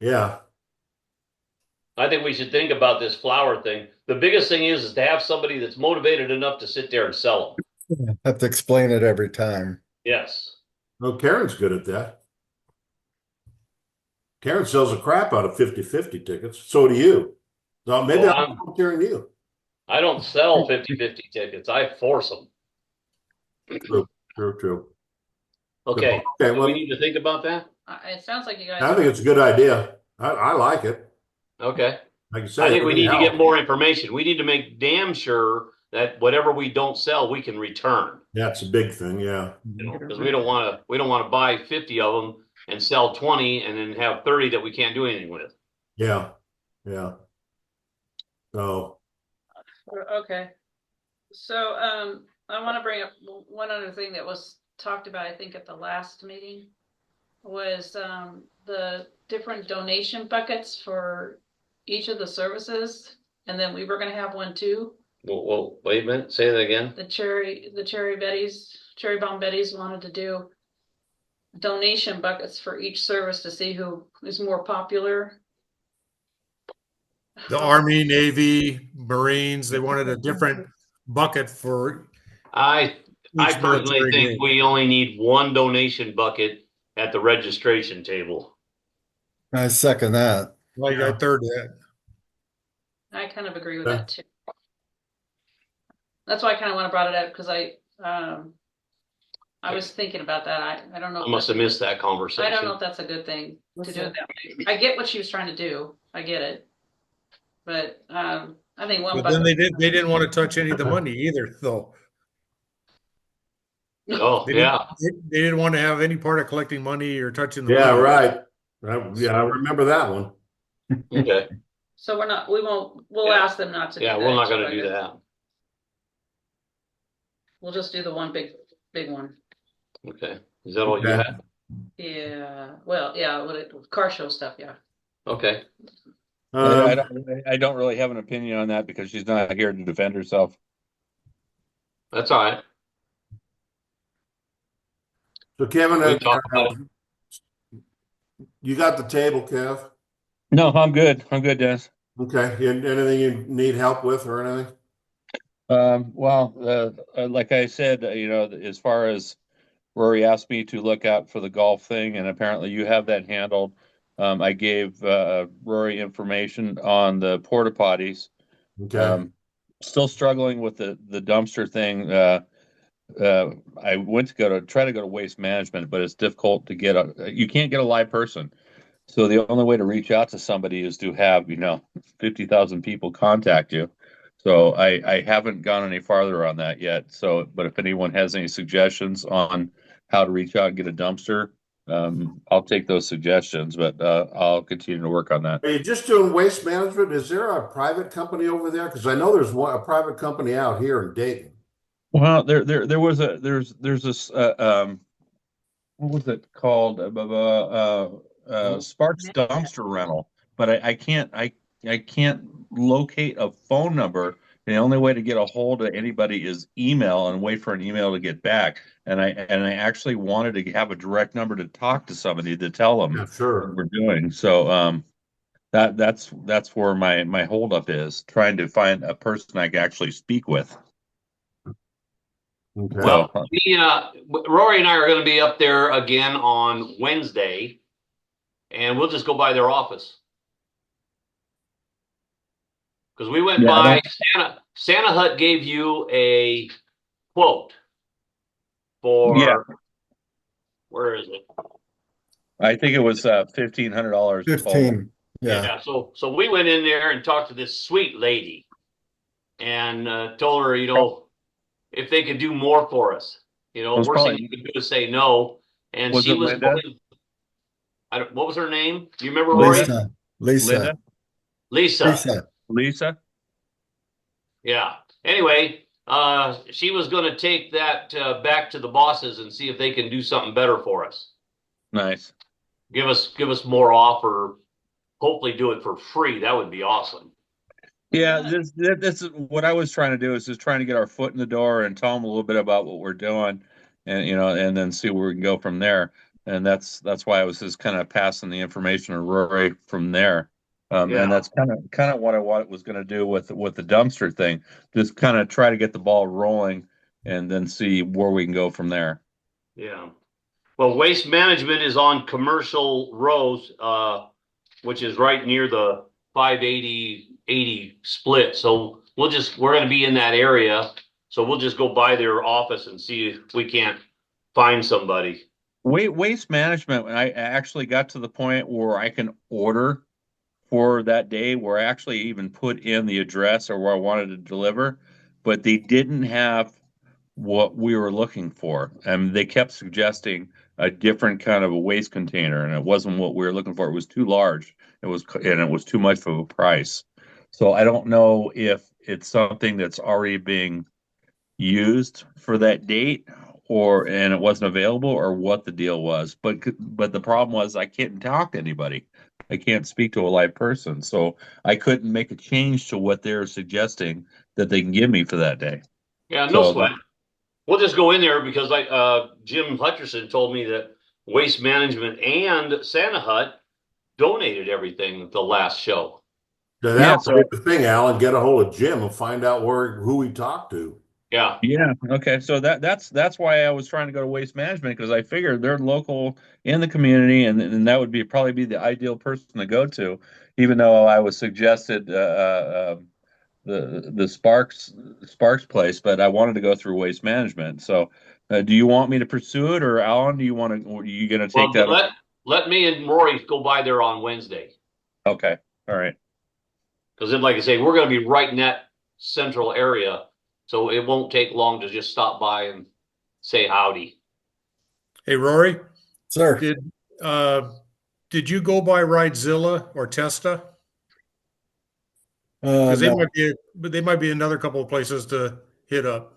Yeah. I think we should think about this flower thing. The biggest thing is to have somebody that's motivated enough to sit there and sell them. Have to explain it every time. Yes. Oh, Karen's good at that. Karen sells the crap out of 50-50 tickets. So do you. So maybe I'm volunteering you. I don't sell 50-50 tickets. I force them. True. Okay. Okay. Well, we need to think about that. It sounds like you guys. I think it's a good idea. I like it. Okay. Like you say, I think we need to get helps. more information. We need to make damn sure that whatever we don't sell, we can return. That's a big thing. Yeah. Because we don't want to buy 50 of them and sell 20 and then have 30 that we can't do anything with. Yeah. So. Okay. So I want to bring up one other thing that was talked about, I think, at the last meeting was the different donation buckets for each of the services. And then we were going to have one too. Well, wait a minute. Say that again. The cherry bomb Betties wanted to do donation buckets for each service to see who is more popular. The Army, Navy, Marines, they wanted a different bucket for I personally military think group. we only need one donation bucket at the registration table. I second that. Like I third that. I kind of agree with that too. That's why I kind of want to brought it up because I was thinking about that. I don't know. I must have missed that conversation. I don't know if that's a good thing to do it that way. I get what she was trying to do. I get it. But I think one. But then they didn't want to touch any of the money either, though. Oh, They didn't want to have any part of collecting money or touching the Yeah, money. right. I remember that one. Okay. So we'll ask them not to do that. Yeah, we're not going to do that. We'll just do the one big one. Okay. Is that all you have? Yeah. Well, yeah, car show stuff, yeah. Okay. Um, I don't really have an opinion on that because she's not here to defend herself. That's all right. so Kevin, We can talk about it. you got the table, Kev? No, I'm good. I'm good, Dennis. Okay. Anything you need help with or anything? Like I said, as far as Rory asked me to look out for the golf thing, and apparently you have that handled. I gave Rory information on the porta potties. Okay. Still struggling with the dumpster thing. I went to try to go to waste management, but it's difficult to get you can't get a live person. So the only way to reach out to somebody is to have, 50,000 people contact you. So I haven't gone any farther on that yet. So, but if anyone has any suggestions on how to reach out and get a dumpster, I'll take those suggestions, but I'll continue to work on that. Are you just doing waste management? Is there a private company over there? Because I know there's a private company out here in Dayton. Well, there's this what was it called? Sparks dumpster rental, but I can't locate a phone number. The only way to get a hold of anybody is email and wait for an email to get back. And I actually wanted to have a direct number to talk to somebody to tell them Yeah, what sure. we're doing. So that's where my holdup is, trying to find a person I can actually speak with. Okay. Well, So Rory and I are going to be up there again on Wednesday, and we'll just go by their office. Because we went Yeah, by Santa Hut gave you a quote for Yeah. where is it? I think it was $1,500 total. 15. Yeah. Yeah, so we went in there and talked to this sweet lady and told her, if they could do more for us. Worst thing you could do is say no. And Was she it was Linda? what was her name? Do you remember, Rory? Lisa. Lisa. Lisa? Yeah. Anyway, she was going to take that back to the bosses and see if they can do something better for us. Nice. Give us more off, or hopefully do it for free. That would be awesome. Yeah, this is what I was trying to do, is just trying to get our foot in the door and tell them a little bit about what we're doing, and and then see where we can go from there. And that's why I was just kind of passing the information to Rory from there. Yeah. And that's kind of what I was going to do with the dumpster thing. Just kind of try to get the ball rolling, and then see where we can go from there. Yeah. Well, Waste Management is on Commercial Rows, which is right near the 580 split. So we're going to be in that area. So we'll just go by their office and see if we can't find somebody. Waste management, I actually got to the point where I can order for that day, where I actually even put in the address or where I wanted to deliver, but they didn't have what we were looking for. And they kept suggesting a different kind of a waste container, and it wasn't what we were looking for. It was too large. It was too much of a price. So I don't know if it's something that's already being used for that date, and it wasn't available, or what the deal was. But the problem was I can't talk to anybody. I can't speak to a live person, so I couldn't make a change to what they're suggesting that they can give me for that day. Yeah, no So sweat. We'll just go in there because Jim Hutcherson told me that Waste Management and Santa Hut donated everything at the last show. That would be the thing, Alan. Get a hold of Jim and find out who he talked to. Yeah. Okay. So that's why I was trying to go to Waste Management, because I figured they're local in the community, and that would probably be the ideal person to go to. Even though I was suggested the Sparks place, but I wanted to go through Waste Management. So, do you want me to pursue it, or Alan? Do you want to? Are you going to take that? Let me and Rory go by there on Wednesday. Okay. All right. Because then, like I say, we're going to be right in that central area, so it won't take long to just stop by and say howdy. Hey, Rory. Sir. Did you go by Ridezilla or Testa? Because No. they might be another couple of places to hit up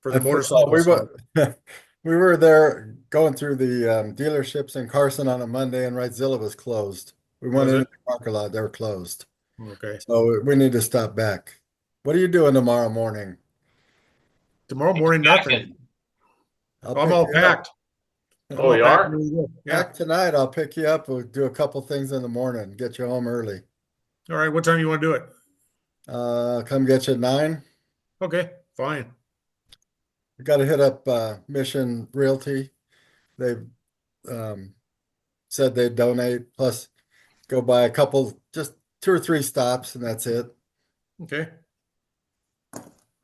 for the Oh, motorcycle. we were there going through the dealerships in Carson on a Monday, and Ridezilla was closed. We went Was in it? the parking lot, they were closed. Okay. So we need to stop back. What are you doing tomorrow morning? Tomorrow morning, nothing. I'll I'm pick all you up. packed. Oh, you packed are? and ready to go. Yeah. Back tonight, I'll pick you up. We'll do a couple things in the morning, get you home early. All right. What time you want to do it? Come get you at 9. Okay. Fine. We got to hit up Mission Realty. They've said they'd donate, plus go by a couple, just 2 or 3 stops, and that's it. Okay.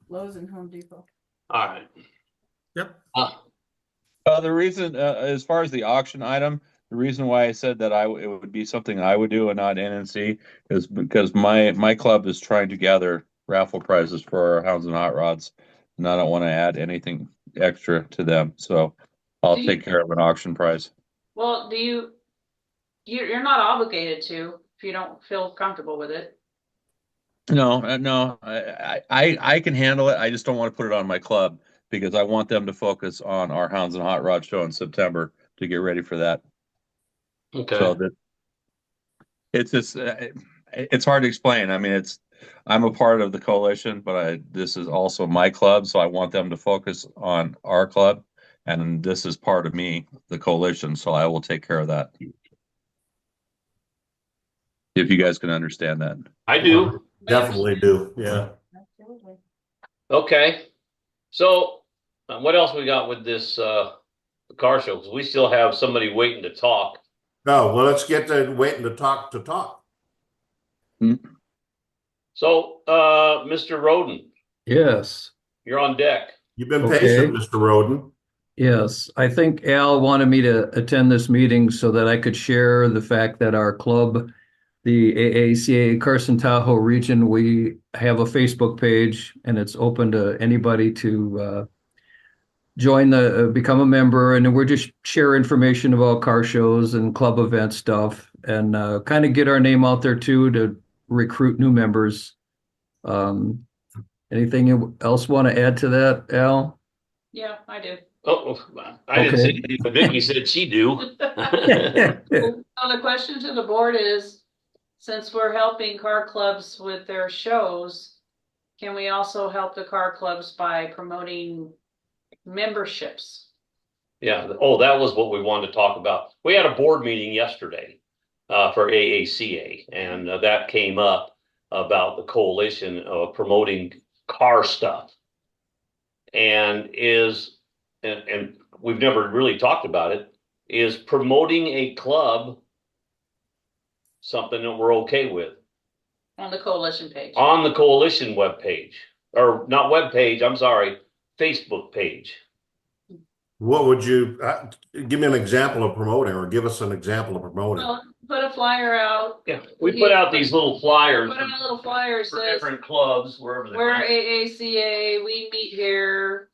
Lowe's and Home Depot. All right. Yep. The reason, as far as the auction item, the reason why I said that it would be something I would do and not NNC is because my club is trying to gather raffle prizes for our Hounds and Hot Rods, and I don't want to add anything extra to them. So I'll take care of an auction prize. Well, you're not obligated to if you don't feel comfortable with it. No, I can handle it. I just don't want to put it on my club because I want them to focus on our Hounds and Hot Rod show in September to get ready for that. Okay. So that it's just it's hard to explain. I mean, I'm a part of the coalition, but this is also my club, so I want them to focus on our club, and this is part of me, the coalition. So I will take care of that. If you guys can understand that. I do. Definitely do. Yeah. Absolutely. Okay. So what else we got with this car show? 'Cause we still have somebody waiting to talk. Oh, well, let's get to waiting to talk. So, Mr. Roden, Yes, you're on deck. You've been Okay. patient, Mr. Roden. yes. I think Al wanted me to attend this meeting so that I could share the fact that our club, the AACA Carson Tahoe region, we have a Facebook page and it's open to anybody to become a member. And we're just share information about car shows and club event stuff and kind of get our name out there too to recruit new members. Anything else want to add to that, Al? Yeah, I do. Oh, I didn't Okay. say anything, but Vicky said she do. So the question to the board is, since we're helping car clubs with their shows, can we also help the car clubs by promoting memberships? Yeah. Oh, that was what we wanted to talk about. We had a board meeting yesterday for AACA, and that came up about the coalition of promoting car stuff. And we've never really talked about it, is promoting a club something that we're okay with? On the coalition page. On the coalition webpage, or not webpage, I'm sorry, Facebook page. What would you give me an example of promoting, or give us an example of promoting? Well, put a flyer out. Yeah, we put out these little flyers Put out a little flyer for says, different clubs, wherever they we're are. AACA, we meet here.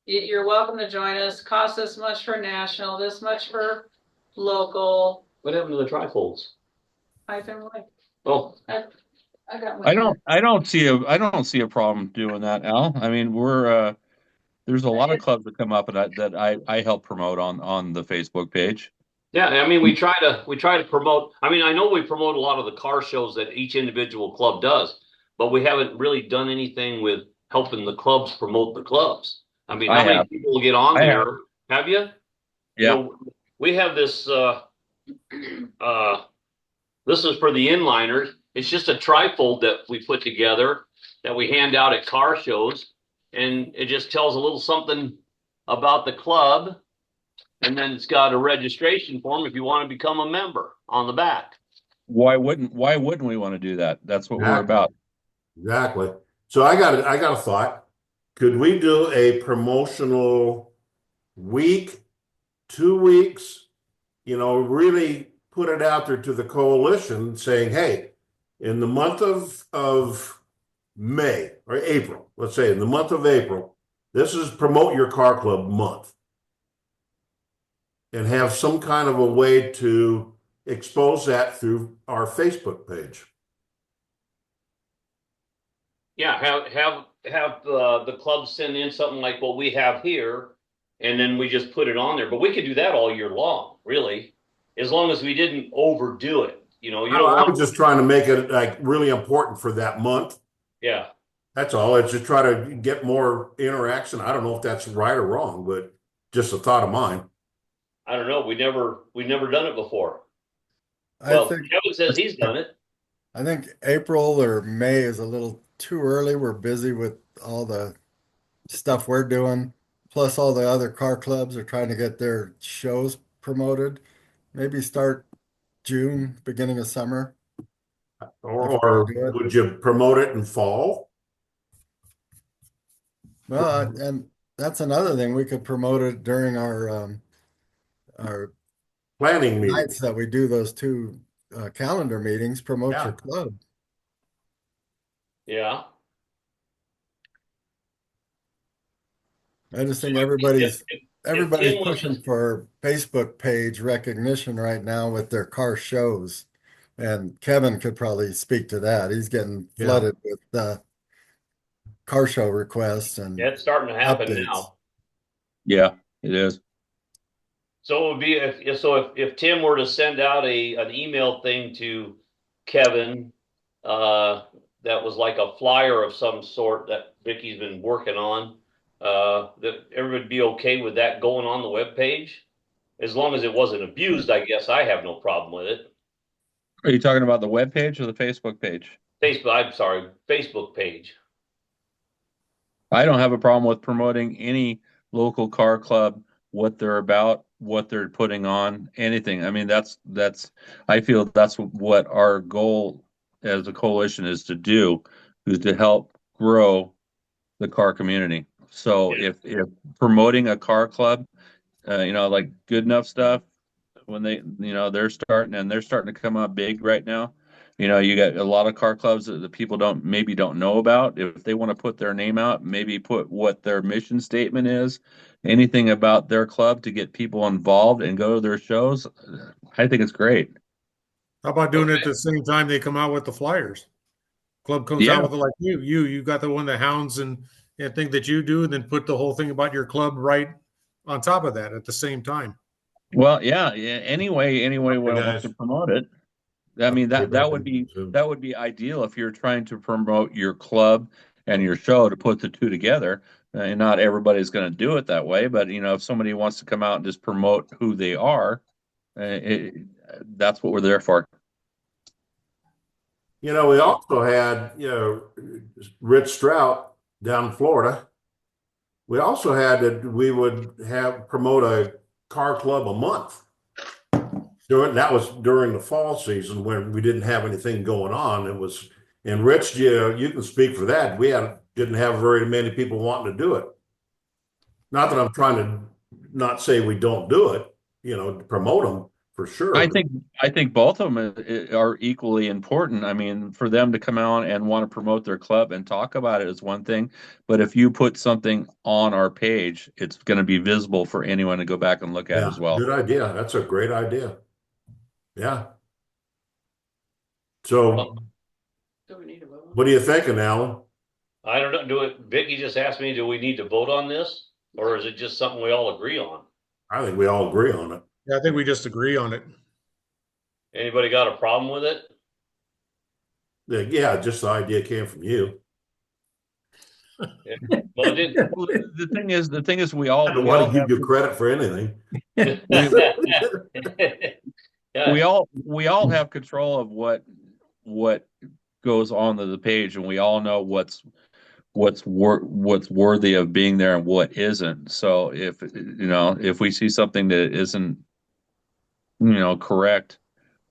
You're welcome to join us. Costs this much for national, this much for local. What happened to the trifolds? Oh, I got one. I don't see a problem doing that, Al. I mean, there's a lot of clubs that come up that I help promote on the Facebook page. yeah. I mean, we try to promote. I mean, I know we promote a lot of the car shows that each individual club does, but we haven't really done anything with helping the clubs promote the clubs. I mean, how many people will get on there? Have you? Yeah. You know, we have this. This is for the inliners. It's just a trifold that we put together that we hand out at car shows, and it just tells a little something about the club, and then it's got a registration form if you want to become a member on the back. Why wouldn't we want to do that? That's what we're about. Exactly. So I got a thought. Could we do a promotional week, 2 weeks, really put it out there to the coalition saying, hey, in the month of May or April, let's say in the month of April, this is Promote Your Car Club month. And have some kind of a way to expose that through our Facebook page. Yeah, have the club send in something like what we have here, and then we just put it on there. But we could do that all year long, really, as long as we didn't overdo it. you know, you I don't I was want, just trying to make it like really important for that month. yeah. That's all. It's just try to get more interaction. I don't know if that's right or wrong, but just a thought of mine. I don't know. We never done it before. I Well, think Kevin says he's done it. I think April or May is a little too early. We're busy with all the stuff we're doing, plus all the other car clubs are trying to get their shows promoted. Maybe start June, beginning of summer, if we're Or gonna do it. would you promote it in fall? Well, and that's another thing. We could promote it during our Planning meeting. nights that we do those two calendar meetings. Promote your Yeah. club. Yeah. I just think If everybody's Tim wants pushing to, for Facebook page recognition right now with their car shows. And Kevin could probably speak to that. He's getting Yeah. flooded with car show requests and it's starting to happen updates. now. Yeah, it is. So it would be if Tim were to send out an email thing to Kevin, that was like a flyer of some sort that Vicky's been working on, that everybody would be okay with that going on the webpage, as long as it wasn't abused. I guess I have no problem with it. Are you talking about the web page or the Facebook page? Facebook, I'm sorry, Facebook page. I don't have a problem with promoting any local car club, what they're about, what they're putting on, anything. I mean, I feel that's what our goal as a coalition is to do, is to help grow the car community. So if promoting a car club, like Good Enough Stuff, when they're starting to come up big right now. You got a lot of car clubs that the people don't know about. If they want to put their name out, maybe put what their mission statement is, anything about their club to get people involved and go to their shows. I think it's great. How about doing it at the same time they come out with the flyers? Club comes Yeah. out with it like you got the one that hounds and thing that you do, and then put the whole thing about your club right on top of that at the same time. Well, yeah. Anyway, we want guys. to promote it. I mean, I'll that would be ideal if you're trying to promote your club and your show, to put the two together. And not everybody's going to do it that way, but if somebody wants to come out and just promote who they are, that's what we're there for. We also had, Rich Strout down in Florida. We also had that we would have promote a car club a month. That was during the fall season when we didn't have anything going on. And Rich, you can speak for that. Didn't have very many people wanting to do it. Not that I'm trying to not say we don't do it, to promote them for sure. I think both of them are equally important. I mean, for them to come out and want to promote their club and talk about it is one thing, but if you put something on our page, it's going to be visible for anyone to go back and look at as well. Good idea. That's a great idea. Yeah. So, Do we need to vote? what are you thinking, Alan? I don't know. Vicky just asked me, do we need to vote on this, or is it just something we all agree on? I think we all agree on it. Yeah, I think we just agree on it. Anybody got a problem with it? Yeah, just the idea came from you. Well, it didn't. The thing is, we all I don't we want all to give have you credit for anything. Yeah. we all have control of what goes on the page, and we all know what's worthy of being there and what isn't. So if we see something that isn't correct,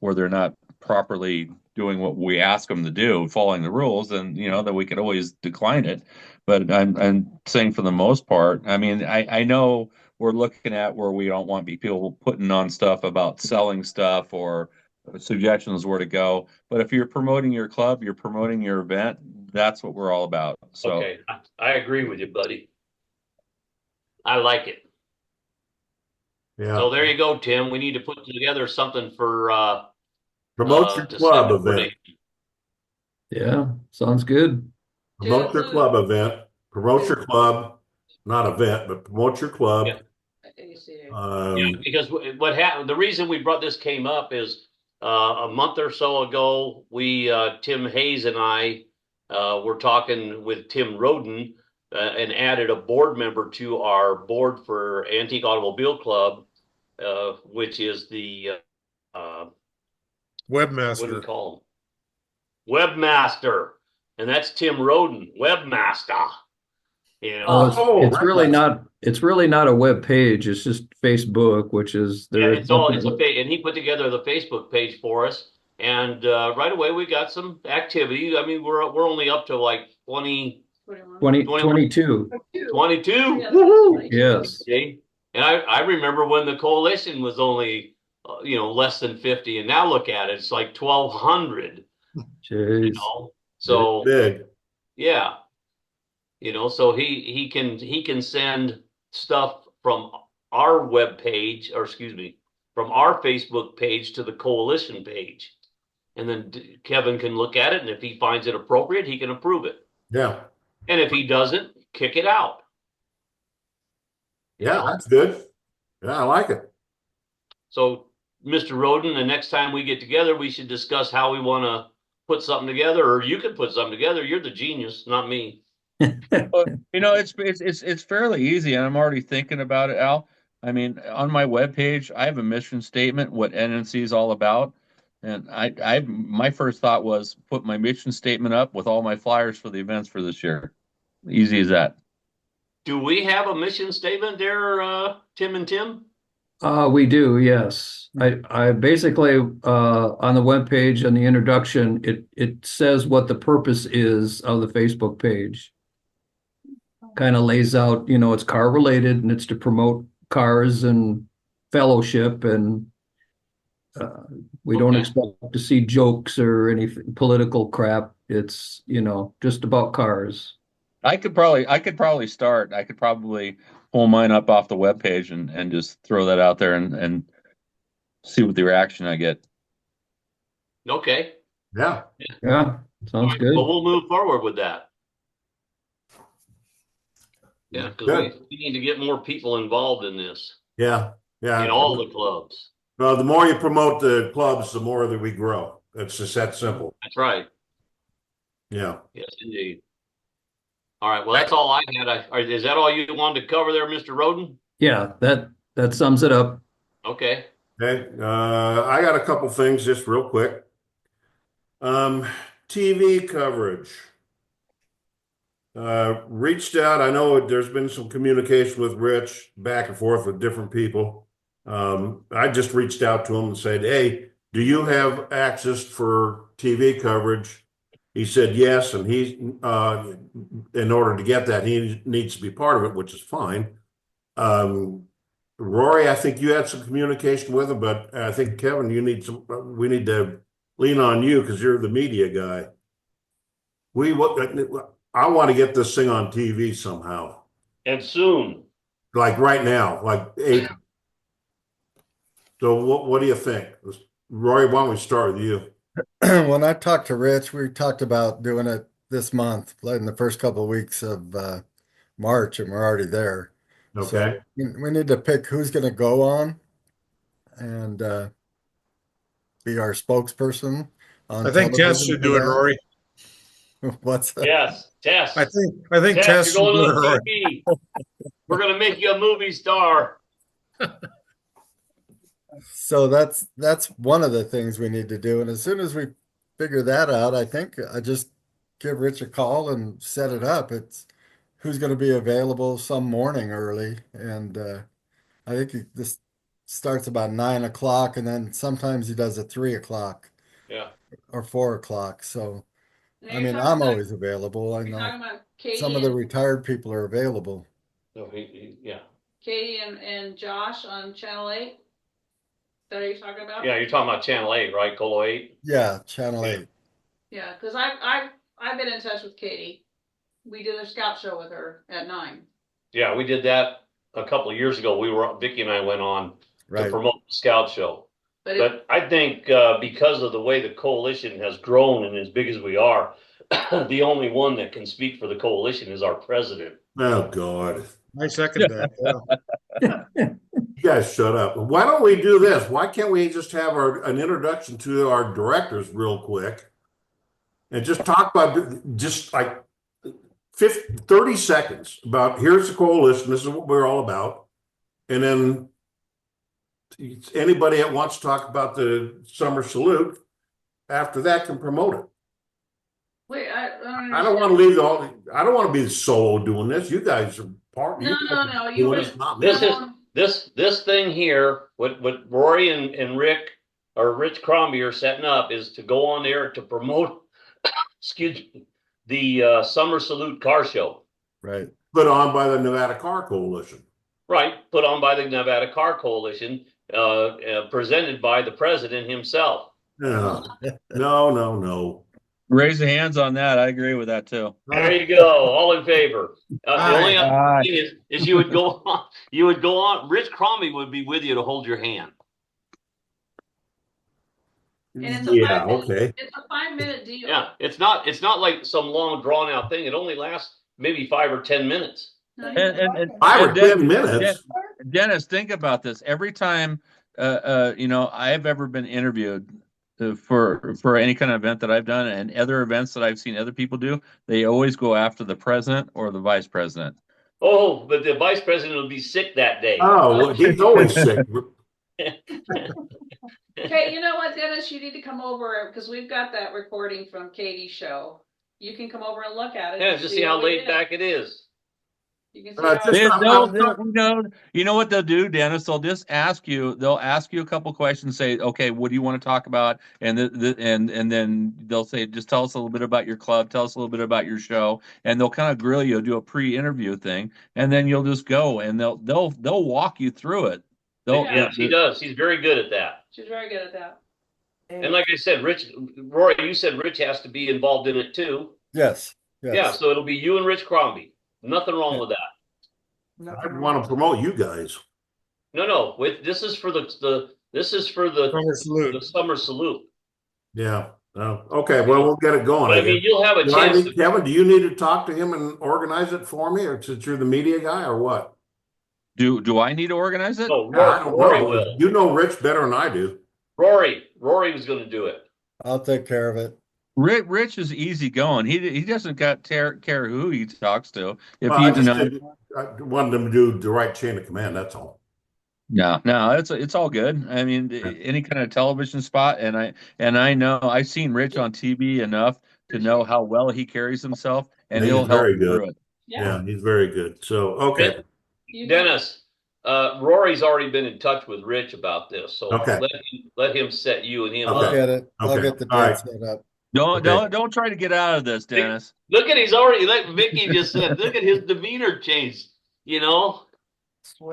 or they're not properly doing what we ask them to do, following the rules, then that we could always decline it. But I'm saying for the most part, I mean, I know we're looking at where we don't want people putting on stuff about selling stuff or suggestions where to go. But if you're promoting your club, you're promoting your event, that's what we're all about. So Okay, I agree with you, buddy. I like it. Yeah. So there you go, Tim. We need to put together something for Promote your to club send event. Yeah, sounds good. Promote your club event. Promote your club, not event, but promote your club. Yeah. Yeah, because what happened, the reason we brought this came up is A month or so ago, Tim Hayes and I, were talking with Tim Roden, and added a board member to our board for Antique Automobile Club, which is the, what do we Webmaster. call him? Webmaster. And that's Tim Roden, webmaster. You know, It's really not a web page. It's just Facebook, which is yeah, there. it's and he put together the Facebook page for us. And right away we got some activity. I mean, we're only up to like 20, 22. 22. Yeah, Woohoo! Yes. Okay. And I remember when the coalition was only, less than 50, and now look at it, it's like 1,200. Jeez. So Big. yeah, so he can send stuff from our web page, or excuse me, from our Facebook page to the coalition page, and then Kevin can look at it, and if he finds it appropriate, he can approve it. Yeah. And if he doesn't, kick it out. Yeah, that's good. Yeah, I like it. So, Mr. Roden, the next time we get together, we should discuss how we want to put something together, or you can put something together. You're the genius, not me. Well, it's fairly easy, and I'm already thinking about it, Al. I mean, on my webpage, I have a mission statement, what NNC is all about. And my first thought was put my mission statement up with all my flyers for the events for this year. Easy as that. Do we have a mission statement there, Tim and Tim? We do, yes. I basically on the webpage on the introduction, it says what the purpose is of the Facebook page. Kind of lays out, it's car related and it's to promote cars and fellowship, and we don't expect to see jokes or any political crap. It's, just about cars. I could probably start. I could probably pull mine up off the webpage and just throw that out there and see what the reaction I get. Okay. Yeah. Yeah, sounds good. Well, we'll move forward with that. Yeah, because we need to get more people involved in this. Yeah. Yeah. In all the clubs. Well, the more you promote the clubs, the more that we grow. It's just that simple. That's right. Yeah. Yes, indeed. All right. Well, that's all I had. Is that all you wanted to cover there, Mr. Roden? Yeah, that sums it up. Okay. Okay. I got a couple things just real quick. TV coverage. Reached out. I know there's been some communication with Rich back and forth with different people. I just reached out to him and said, "Hey, do you have access for TV coverage?" He said yes, and in order to get that, he needs to be part of it, which is fine. Rory, I think you had some communication with him, but I think Kevin, we need to lean on you because you're the media guy. I want to get this thing on TV somehow. And soon. Like right now, like 8. So what do you think? Rory, why don't we start with you? When I talked to Rich, we talked about doing it this month, like in the first couple of weeks of March, and we're already there. Okay. So we need to pick who's going to go on and be our spokesperson on I think Tess television should for do it, that. Rory. What's that? Yes, Tess. I think Tess, Tess you're should going do it, on Rory. TV. We're going to make you a movie star. So that's one of the things we need to do. And as soon as we figure that out, I think I just give Rich a call and set it up. It's who's going to be available some morning early. And I think this starts about 9 o'clock, and then sometimes he does a 3 o'clock. Yeah. Or 4 o'clock. So And I you're mean, talking I'm about- always available. I You're talking know about Katie some of the retired people are available. No, yeah. Katie and Josh on Channel 8. Is that what you're talking about? Yeah, you're talking about Channel 8, right? Colo 8? Yeah, Channel 8. Yeah, because I've been in touch with Katie. We did a scout show with her at 9. Yeah, we did that a couple of years ago. Vicky and I went on to Right. promote the scout show. But I think because of the way the coalition has grown and as big as we are, the only one that can speak for the coalition is our president. Oh God. I second that. Yeah. You guys shut up. Why don't we do this? Why can't we just have an introduction to our directors real quick and just talk about just like 30 seconds about here's the coalition, this is what we're all about. And then anybody that wants to talk about the summer salute after that can promote it. Wait, I don't want to leave I don't want to be the solo doing this. You guys are part. No, no. You doing were. this, not me. This thing here, what Rory and Rick or Rich Crombie are setting up is to go on there to promote, excuse me, the Summer Salute Car Show. Right. Put on by the Nevada Car Coalition. Right, put on by the Nevada Car Coalition, presented by the president himself. No, no. Raise the hands on that. I agree with that too. There you go. All in favor. The only other thing is you would go on. You would go on. Rich Crombie would be with you to hold your hand. And it's a Yeah, okay. It's a 5-minute deal. Yeah, it's not like some long drawn out thing. It only lasts maybe 5 or 10 minutes. And 5 or 10 minutes. Dennis, think about this. Every time, I've ever been interviewed for any kind of event that I've done, and other events that I've seen other people do, they always go after the president or the vice president. Oh, but the vice president will be sick that day. Oh, well, he's always sick. Okay, you know what, Dennis? You need to come over because we've got that recording from Katie's show. You can come over and look at it. Yeah, just see how laid back it is. You can see You know what they'll do, Dennis? They'll just ask you. They'll ask you a couple questions. Say, okay, what do you want to talk about? And then they'll say, just tell us a little bit about your club. Tell us a little bit about your show. And they'll kind of grill you, do a pre-interview thing, and then you'll just go and they'll walk you through it. Yeah, she does. She's very good at that. She's very good at that. And like I said, Rory, you said Rich has to be involved in it too. Yes. Yeah, so it'll be you and Rich Crombie. Nothing wrong with that. I want to promote you guys. No. This is for the Summer salute. The summer salute. Yeah. Okay. Well, we'll get it going. I mean, you'll have a chance. Kevin, do you need to talk to him and organize it for me, or since you're the media guy, or what? Do I need to organize it? No, I don't Rory know. will. You know Rich better than I do. Rory was going to do it. I'll take care of it. Rich is easy going. He doesn't care who he talks to. I wanted him to do the right chain of command. That's all. No, it's all good. I mean, any kind of television spot, and I know I've seen Rich on TV enough to know how well he carries himself, and he'll help you through it. Yeah, he's very good. So okay, Dennis, Rory's already been in touch with Rich about this, so let him set you and him I'll up. get it. I'll get the date set up. Don't try to get out of this, Dennis. Look at like Vicky just said. Look at his demeanor change. You know,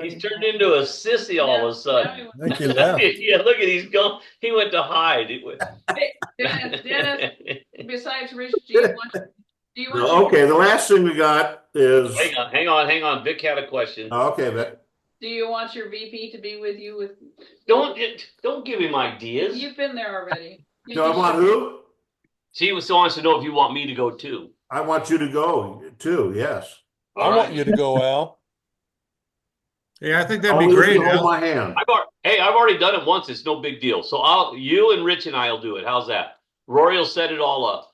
he's turned into a sissy all of a sudden. I think he left. Yeah, look at he's gone. He went to hide. Dennis, besides Rich, do you want? Okay, the last thing we got is. Hang on. Vic had a question. Okay, Vic. Do you want your VP to be with you? Don't give him ideas. You've been there already. Do I want who? She wants to know if you want me to go too. I want you to go too. Yes. I want you to go, Al. Yeah, I think that'd be great. Hold my hand. I've already done it once. It's no big deal. So you and Rich and I'll do it. How's that? Rory will set it all up.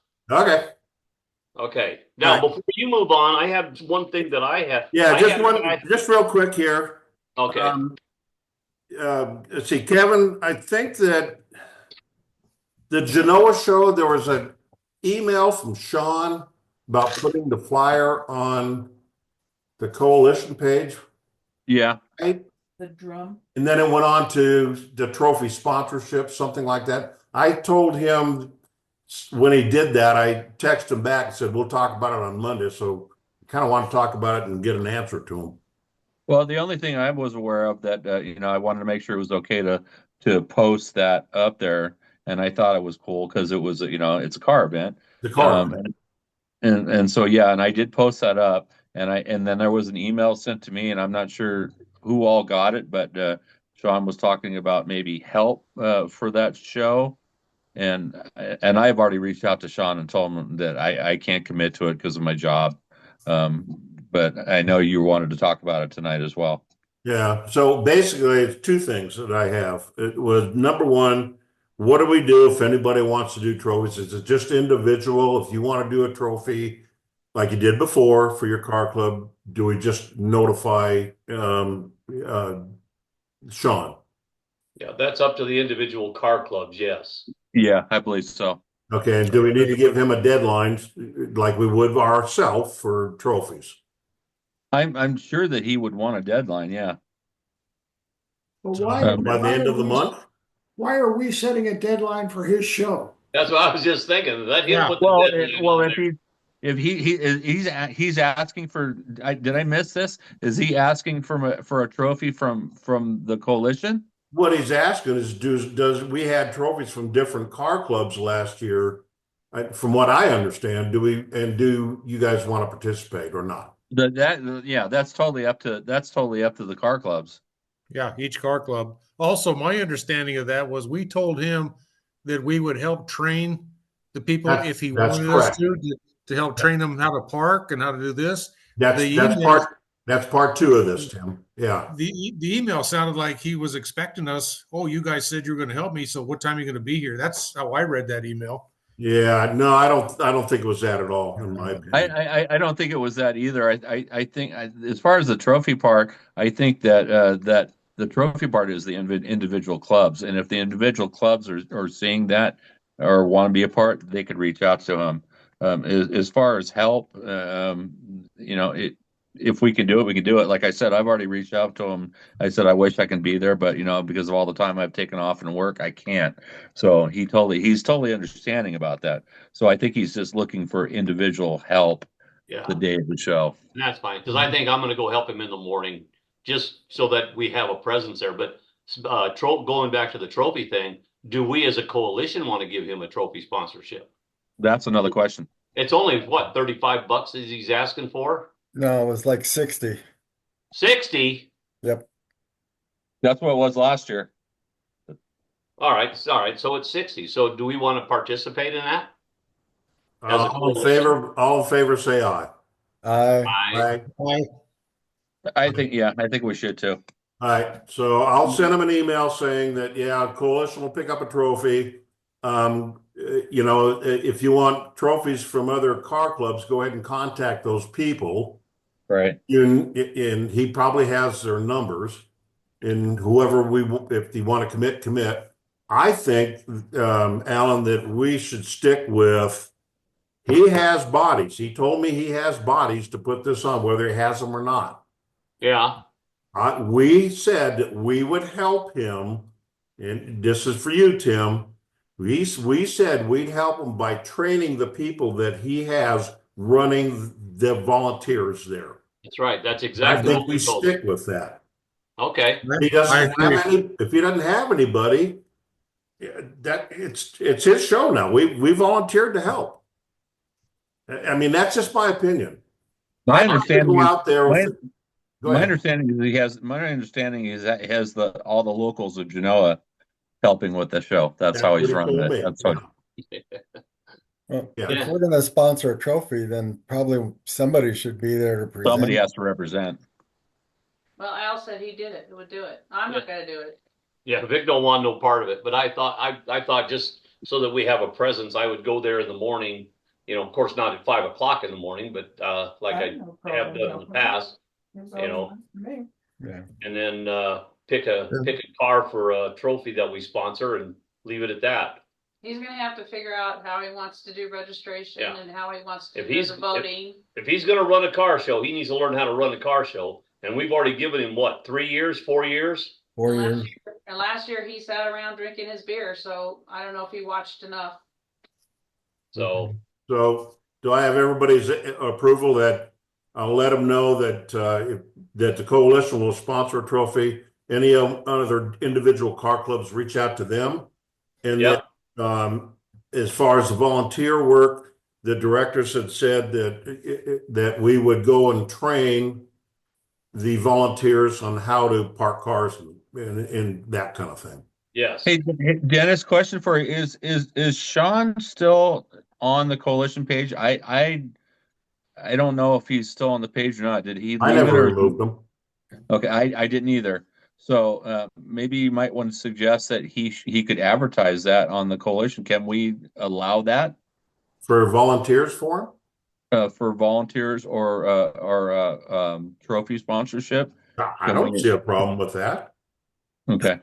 Okay. Now, before you move on, I have one thing that I have. Yeah, just real quick here. Okay. Let's see, Kevin. I think that the Genoa show, there was an email from Sean about putting the flyer on the coalition page. Yeah. Right? The drum. And then it went on to the trophy sponsorship, something like that. I told him when he did that, I texted him back and said, we'll talk about it on Monday. So I kind of want to talk about it and get an answer to him. Well, the only thing I was aware of that, I wanted to make sure it was okay to post that up there. And I thought it was cool because it was, it's a car event. The car event. And so, yeah, and I did post that up, and then there was an email sent to me, and I'm not sure who all got it, but Sean was talking about maybe help for that show. And I've already reached out to Sean and told him that I can't commit to it because of my job. But I know you wanted to talk about it tonight as well. Yeah. So basically, it's two things that I have. It was number one, what do we do if anybody wants to do trophies? Is it just individual? If you want to do a trophy like you did before for your car club, do we just notify Sean? Yeah, that's up to the individual car clubs, yes. Yeah, I believe so. Okay. And do we need to give him a deadline like we would ourselves for trophies? I'm sure that he would want a deadline. Yeah. But So, why, by the end of the month? why are we setting a deadline for his show? That's what I was just thinking. Let him Yeah. put the Well, deadline well, on if there. he's asking for, did I miss this? Is he asking for a trophy from the coalition? What he's asking is, does we had trophies from different car clubs last year? From what I understand, do you guys want to participate or not? Yeah, that's totally up to the car clubs. Yeah, each car club. Also, my understanding of that was we told him that we would help train the people if he That's wanted us correct. to help train them how to park and how to do this. That's The that's email, part two of this, Tim. Yeah. the email sounded like he was expecting us. Oh, you guys said you were going to help me, so what time are you going to be here? That's how I read that email. Yeah, no, I don't think it was that at all, in my opinion. I don't think it was that either. I think as far as the trophy part, I think that that the trophy part is the individual clubs, and if the individual clubs are seeing that or want to be a part, they could reach out to him. As far as help, if we can do it, we can do it. Like I said, I've already reached out to him. I said I wish I can be there, but because of all the time I've taken off and work, I can't. So he's totally understanding about that. So I think he's just looking for individual help Yeah, the day of the show. and that's fine, because I think I'm gonna go help him in the morning, just so that we have a presence there. But going back to the trophy thing, do we as a coalition want to give him a trophy sponsorship? That's another question. It's only what, $35 is he's asking for? No, it was like 60. 60? Yep. That's what it was last year. All right, so it's 60. So do we want to participate in that? As a All in coalition? favor, say aye. Aye. Aye. Aye. I think we should too. All right, so I'll send him an email saying that, yeah, coalition will pick up a trophy. If you want trophies from other car clubs, go ahead and contact those people. Right. And he probably has their numbers. And whoever if you want to commit. I think, Alan, that we should stick with, he has bodies. He told me he has bodies to put this on, whether he has them or not. Yeah. We said that we would help him, and this is for you, Tim. We said we'd help him by training the people that he has running the volunteers there. That's right. That's I exactly think what we we told him. stick with that. Okay. If he doesn't have anybody, it's his show now. We volunteered to help. I mean, that's just my opinion. My I like to understanding go is out there. Go my ahead. understanding is that he has all the locals of Genoa helping with the show. That's how he's what he running told it. me. That's what. Well, Yeah. if we're going to sponsor a trophy, then probably somebody should be there to present. Somebody has to represent. Well, Al said he did it, he would do it. I'm not gonna do it. Yeah, Vic don't want no part of it, but I thought just so that we have a presence, I would go there in the morning. Of course, not at 5 o'clock in the morning, but like I have done in the past. Yeah. And then pick a car for a trophy that we sponsor and leave it at that. He's gonna have to figure out how he wants to do registration Yeah. and how he wants to If do the voting. If he's going to run a car show, he needs to learn how to run the car show. And we've already given him what, 3 years, 4 years? 4 And years. last year he sat around drinking his beer, so I don't know if he watched enough. So do I have everybody's approval that I'll let them know that that the coalition will sponsor a trophy? Any other individual car clubs reach out to them, and Yep. then as far as the volunteer work, the directors had said that we would go and train the volunteers on how to park cars and that kind of thing. yes. Hey, Dennis, question for you: Is Sean still on the coalition page? I don't know if he's still on the page or not. Did he I leave it never or? removed them. Okay, I didn't either. So maybe you might want to suggest that he could advertise that on the coalition. Can we allow that For volunteers for for volunteers or trophy sponsorship? him? I Can don't we? see a problem with that. Okay.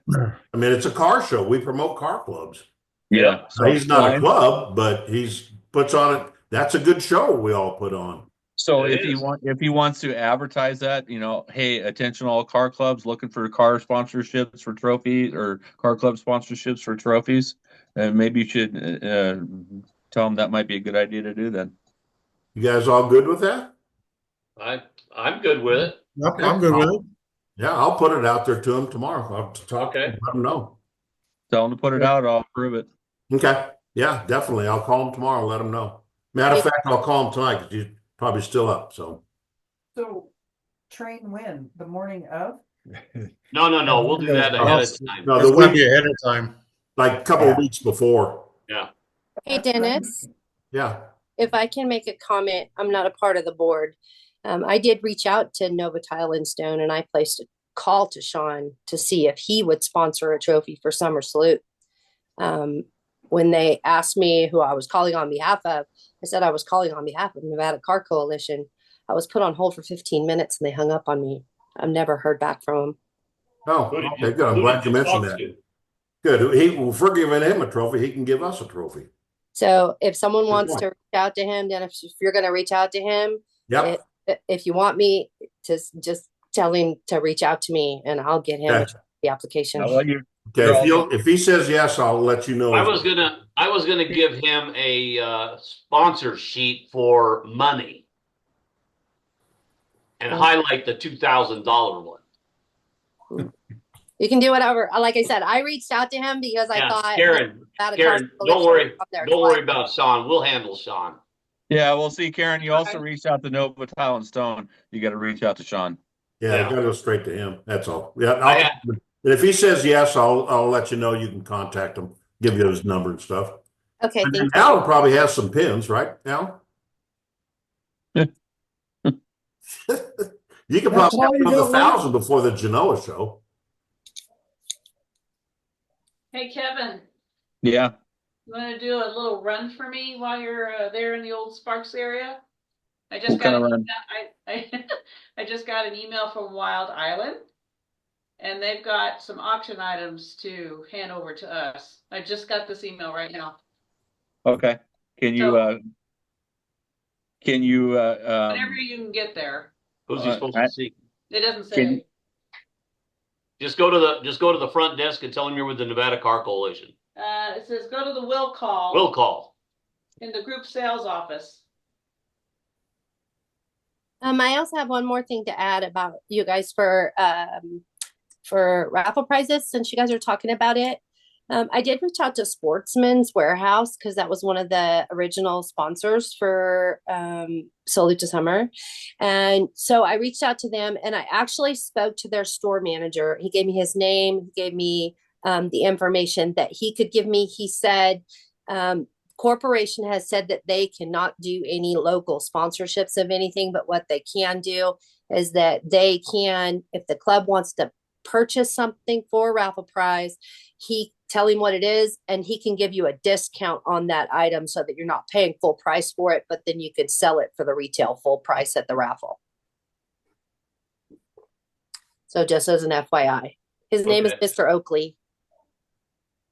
I mean, it's a car show. We promote car clubs. Yeah. So He's not a fine. club, but he's puts on it. That's a good show we all put on. So It if is. if he wants to advertise that, hey, attention all car clubs looking for car sponsorships for trophies or car club sponsorships for trophies, maybe you should tell him that might be a good idea to do then. You guys all good with that? I'm good with it. Yep, I'm good with it. Yeah, I'll put it out there to him tomorrow. I'll talk to Okay. him, let him know. Tell him to put it out, I'll approve it. Okay. Yeah, definitely. I'll call him tomorrow and let him know. Matter of fact, I'll call him tonight because he's probably still up. So So train when? The morning of? No. We'll do that ahead of time. no, It's the going to be week, ahead of time. like a couple of weeks before. Yeah. Hey, Dennis, Yeah. if I can make a comment, I'm not a part of the board. I did reach out to Nova Tile and Stone, and I placed a call to Sean to see if he would sponsor a trophy for Summer Salute. When they asked me who I was calling on behalf of, I said I was calling on behalf of Nevada Car Coalition. I was put on hold for 15 minutes and they hung up on me. I've never heard back from them. Oh, Who did okay, you- good. I'm who glad did you you mentioned talk that. to? Good. If we're giving him a trophy, he can give us a trophy. So if someone wants point. to reach out to him, then if you're going to reach out to him, Yep. if you want me to just tell him to reach out to me and I'll get him Okay. the application. I'll let you. Okay. If he says yes, I'll let you know. I was gonna give him a sponsor sheet for money and highlight the $2,000 one. You can do whatever. Like I said, I reached out to him because I Yeah, thought Karen, Nevada Karen, Car don't Coalition worry, was on there don't worry twice. about Sean. We'll handle Sean. Yeah, we'll see, Karen. You also Okay. reached out to Nova Tile and Stone. You got to reach out to Sean. Yeah, Yeah. I gotta go straight to him. That's all. Yeah. I And if he says yes, I'll let you know. You can contact him, give you his number and stuff. Okay, And thank you. Alan probably has some pins, right, Al? You could That's probably all have you another got, 1,000 before the Genoa show. Hey, Kevin, Yeah. you want to do a little run for me while you're there in the old Sparks area? I just What kind got of run? I just got an email from Wild Island, and they've got some auction items to hand over to us. I just got this email right now. Okay. Can you So- Whenever um, you can get there. Who's he supposed to see? It doesn't Can- say. Just go to the front desk and tell him you're with the Nevada Car Coalition. It says go to the will call. We'll call. In the group sales office. I also have one more thing to add about you guys for raffle prizes, since you guys are talking about it. I did reach out to Sportsman's Warehouse because that was one of the original sponsors for Salute to Summer. And so I reached out to them and I actually spoke to their store manager. He gave me his name, he gave me the information that he could give me. He said, corporation has said that they cannot do any local sponsorships of anything, but what they can do is that they can, if the club wants to purchase something for a raffle prize, he tell him what it is and he can give you a discount on that item so that you're not paying full price for it, but then you could sell it for the retail full price at the raffle. So just as an FYI, his name is Okay. Mr. Oakley.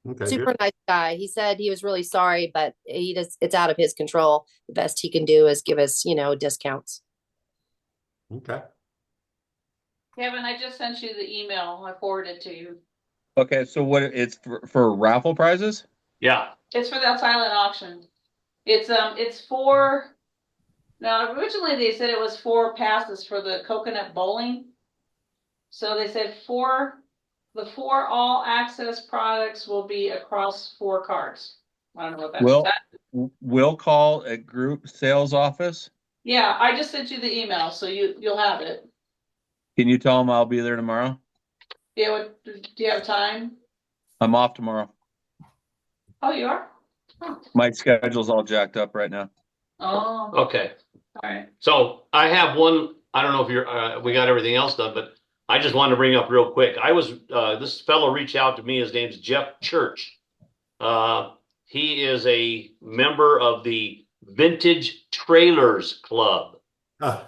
Okay, Super good. nice guy. He said he was really sorry, but it's out of his control. The best he can do is give us, discounts. Okay. Kevin, I just sent you the email. I forwarded it to you. Okay, so what it's for raffle prizes? Yeah. It's for that silent auction. It's for, now originally they said it was 4 passes for the coconut bowling. So they said the 4 all access products will be across 4 cards. I don't know what that. We'll call a group sales office. Yeah, I just sent you the email, so you'll have it. Can you tell them I'll be there tomorrow? Yeah, do you have time? I'm off tomorrow. Oh, you are? Oh. My schedule's all jacked up right now. Oh, Okay. all right. So I have one. I don't know if we got everything else done, but I just wanted to bring up real quick. This fellow reached out to me. His name's Jeff Church. He is a member of the Vintage Trailers Club. Yeah,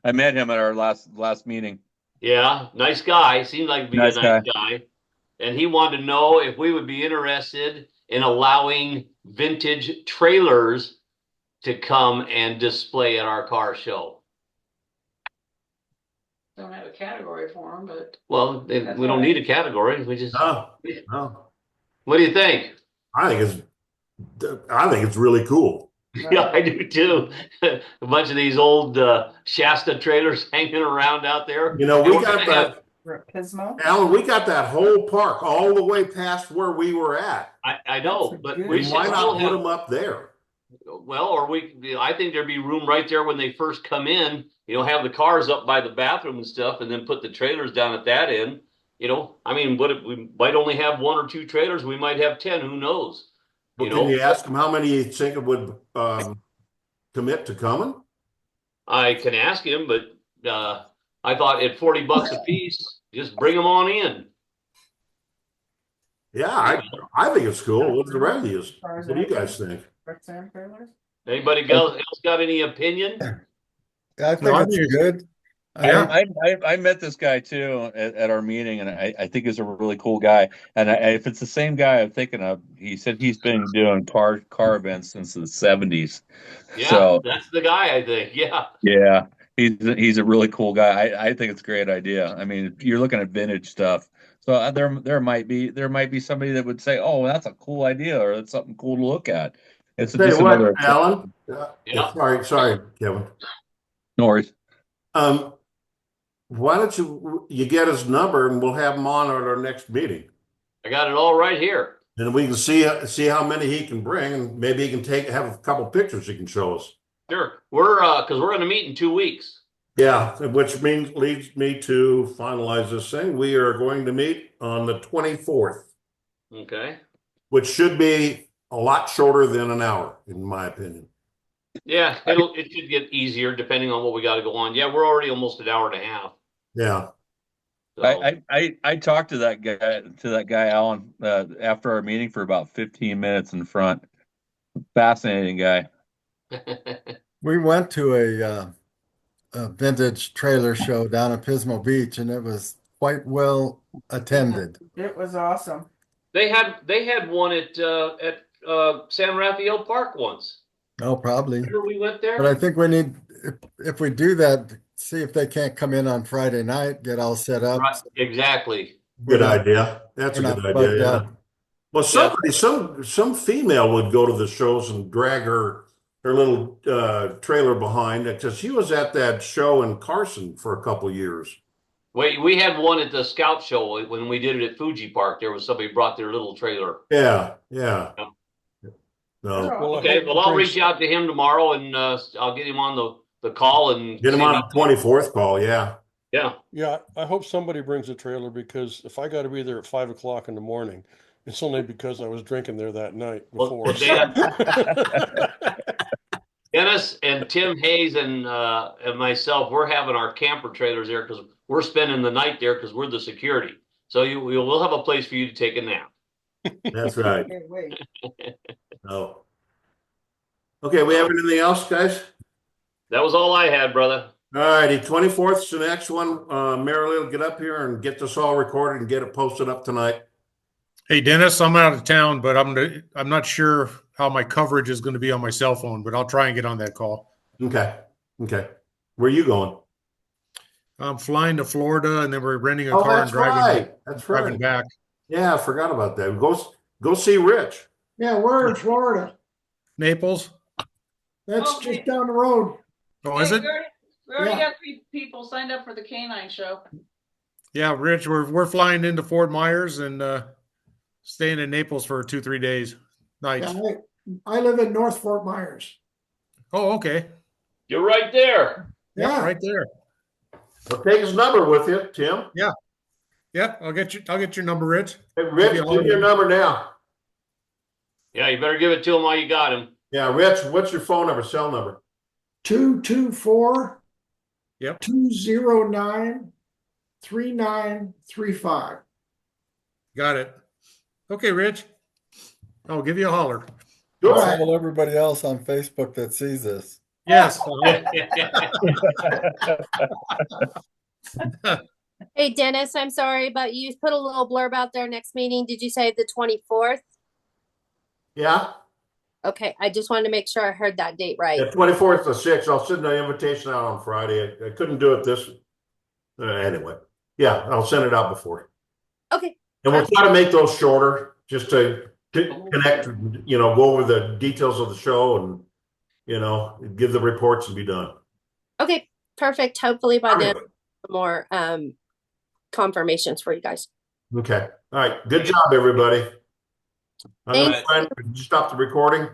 I met him at our last meeting. Yeah, nice guy. Seemed like to be Nice a nice guy. And he wanted to know if we would be interested in allowing vintage trailers to come and display at our car show. Don't have a category for them, but. Well, we don't need a category. We just. No, no. What do you think? I think it's really cool. Yeah, I do too. A bunch of these old Shasta trailers hanging around out there. You know, we got that. Pismo? Alan, we got that whole park all the way past where we were at. I know, but we should Why still not put have. them up there? Well, I think there'd be room right there when they first come in. Have the cars up by the bathroom and stuff, and then put the trailers down at that end. I mean, what if we might only have 1 or 2 trailers? We might have 10. Who knows? Well, can you ask them how many you think it would commit to coming? I can ask him, but I thought at $40 a piece, just bring them on in. Yeah, I think it's cool. What the rest of you? What do you guys think? Anybody else got any opinion? I think it's good. I met this guy too at our meeting, and I think he's a really cool guy. And if it's the same guy I'm thinking of, he said he's been doing car events since the 70s. Yeah, so that's the guy, I think. Yeah. Yeah, he's a really cool guy. I think it's a great idea. I mean, you're looking at vintage stuff, so there might be somebody that would say, "Oh, that's a cool idea," or "That's something cool to look at." It's Tell just you what, another. Alan. Yeah. Sorry, Kevin. No worries. Why don't you get his number and we'll have him on at our next meeting, I got it all right here. and we can see how many he can bring, and maybe he can have a couple pictures he can show us. Sure. Because we're going to meet in 2 weeks. Yeah, which leads me to finalize this thing. We are going to meet on the 24th, Okay. which should be a lot shorter than an hour, in my opinion. Yeah, it should get easier depending on what we got to go on. Yeah, we're already almost an hour and a half. Yeah. So. I talked to that guy Alan after our meeting for about 15 minutes in front. Fascinating guy. We went to a vintage trailer show down at Pismo Beach, and it was quite well attended. It was awesome. They had one at San Rafael Park once. Oh, probably. Remember we went there? But I think we need, if we do that, see if they can't come in on Friday night, get all set up. Right, exactly. Good idea. That's a good idea. Yeah. Well, some female would go to the shows and drag her little trailer behind it, because she was at that show in Carson for a couple of years. Wait, we had one at the Scout Show when we did it at Fuji Park. There was somebody brought their little trailer. Yeah. No. No. Okay, well, I'll reach out to him tomorrow, and I'll get him on the call and Get him on the 24th call. Yeah. Yeah. Yeah, I hope somebody brings a trailer, because if I got to be there at 5 o'clock in the morning, it's only because I was drinking there that night before. Well, Dennis and Tim Hayes and myself, we're having our camper trailers there because we're spending the night there because we're the security. So we'll have a place for you to take a nap. That's right. Oh. Okay, we have anything else, guys? That was all I had, brother. All righty, 24th is the next one. Mary will get up here and get this all recorded and get it posted up tonight. Hey, Dennis, I'm out of town, but I'm not sure how my coverage is going to be on my cell phone, but I'll try and get on that call. Okay. Where are you going? I'm flying to Florida, and then we're renting a Oh, car that's and driving right. That's driving right. back. Yeah, I forgot about that. Go see Rich. Yeah, we're in Florida. Naples? That's Okay. just down the road. Oh, is it? We already Yeah. got 3 people signed up for the canine show. Yeah, Rich, we're flying into Fort Myers and staying in Naples for 2-3 days, nights. Yeah, I live in North Fort Myers. Oh, okay. You're right there. Yeah, Yeah. right there. Well, take his number with you, Tim. Yeah, I'll get your number, Rich. Hey, Rich, give me your number now. Yeah, you better give it to him while you got him. Yeah, Rich, what's your phone number, cell number? 224 Yep. 209 3935. Got it. Okay, Rich. I'll give you a holler. Good. Tell everybody else on Facebook that sees this. Yes. Hey, Dennis, I'm sorry, but you put a little blurb out there next meeting. Did you say the 24th? Yeah, Okay, I just wanted to make sure I heard that date right. the 24th to 6th. I'll send the invitation out on Friday. I couldn't do it this anyway. Yeah, I'll send it out before. Okay. And we'll try to make those shorter just to connect, go over the details of the show and, give the reports and be done. Okay, perfect. Hopefully by then, Okay. more confirmations for you guys. Okay. All right. Good job, everybody. I'm going Thanks. to stop the recording.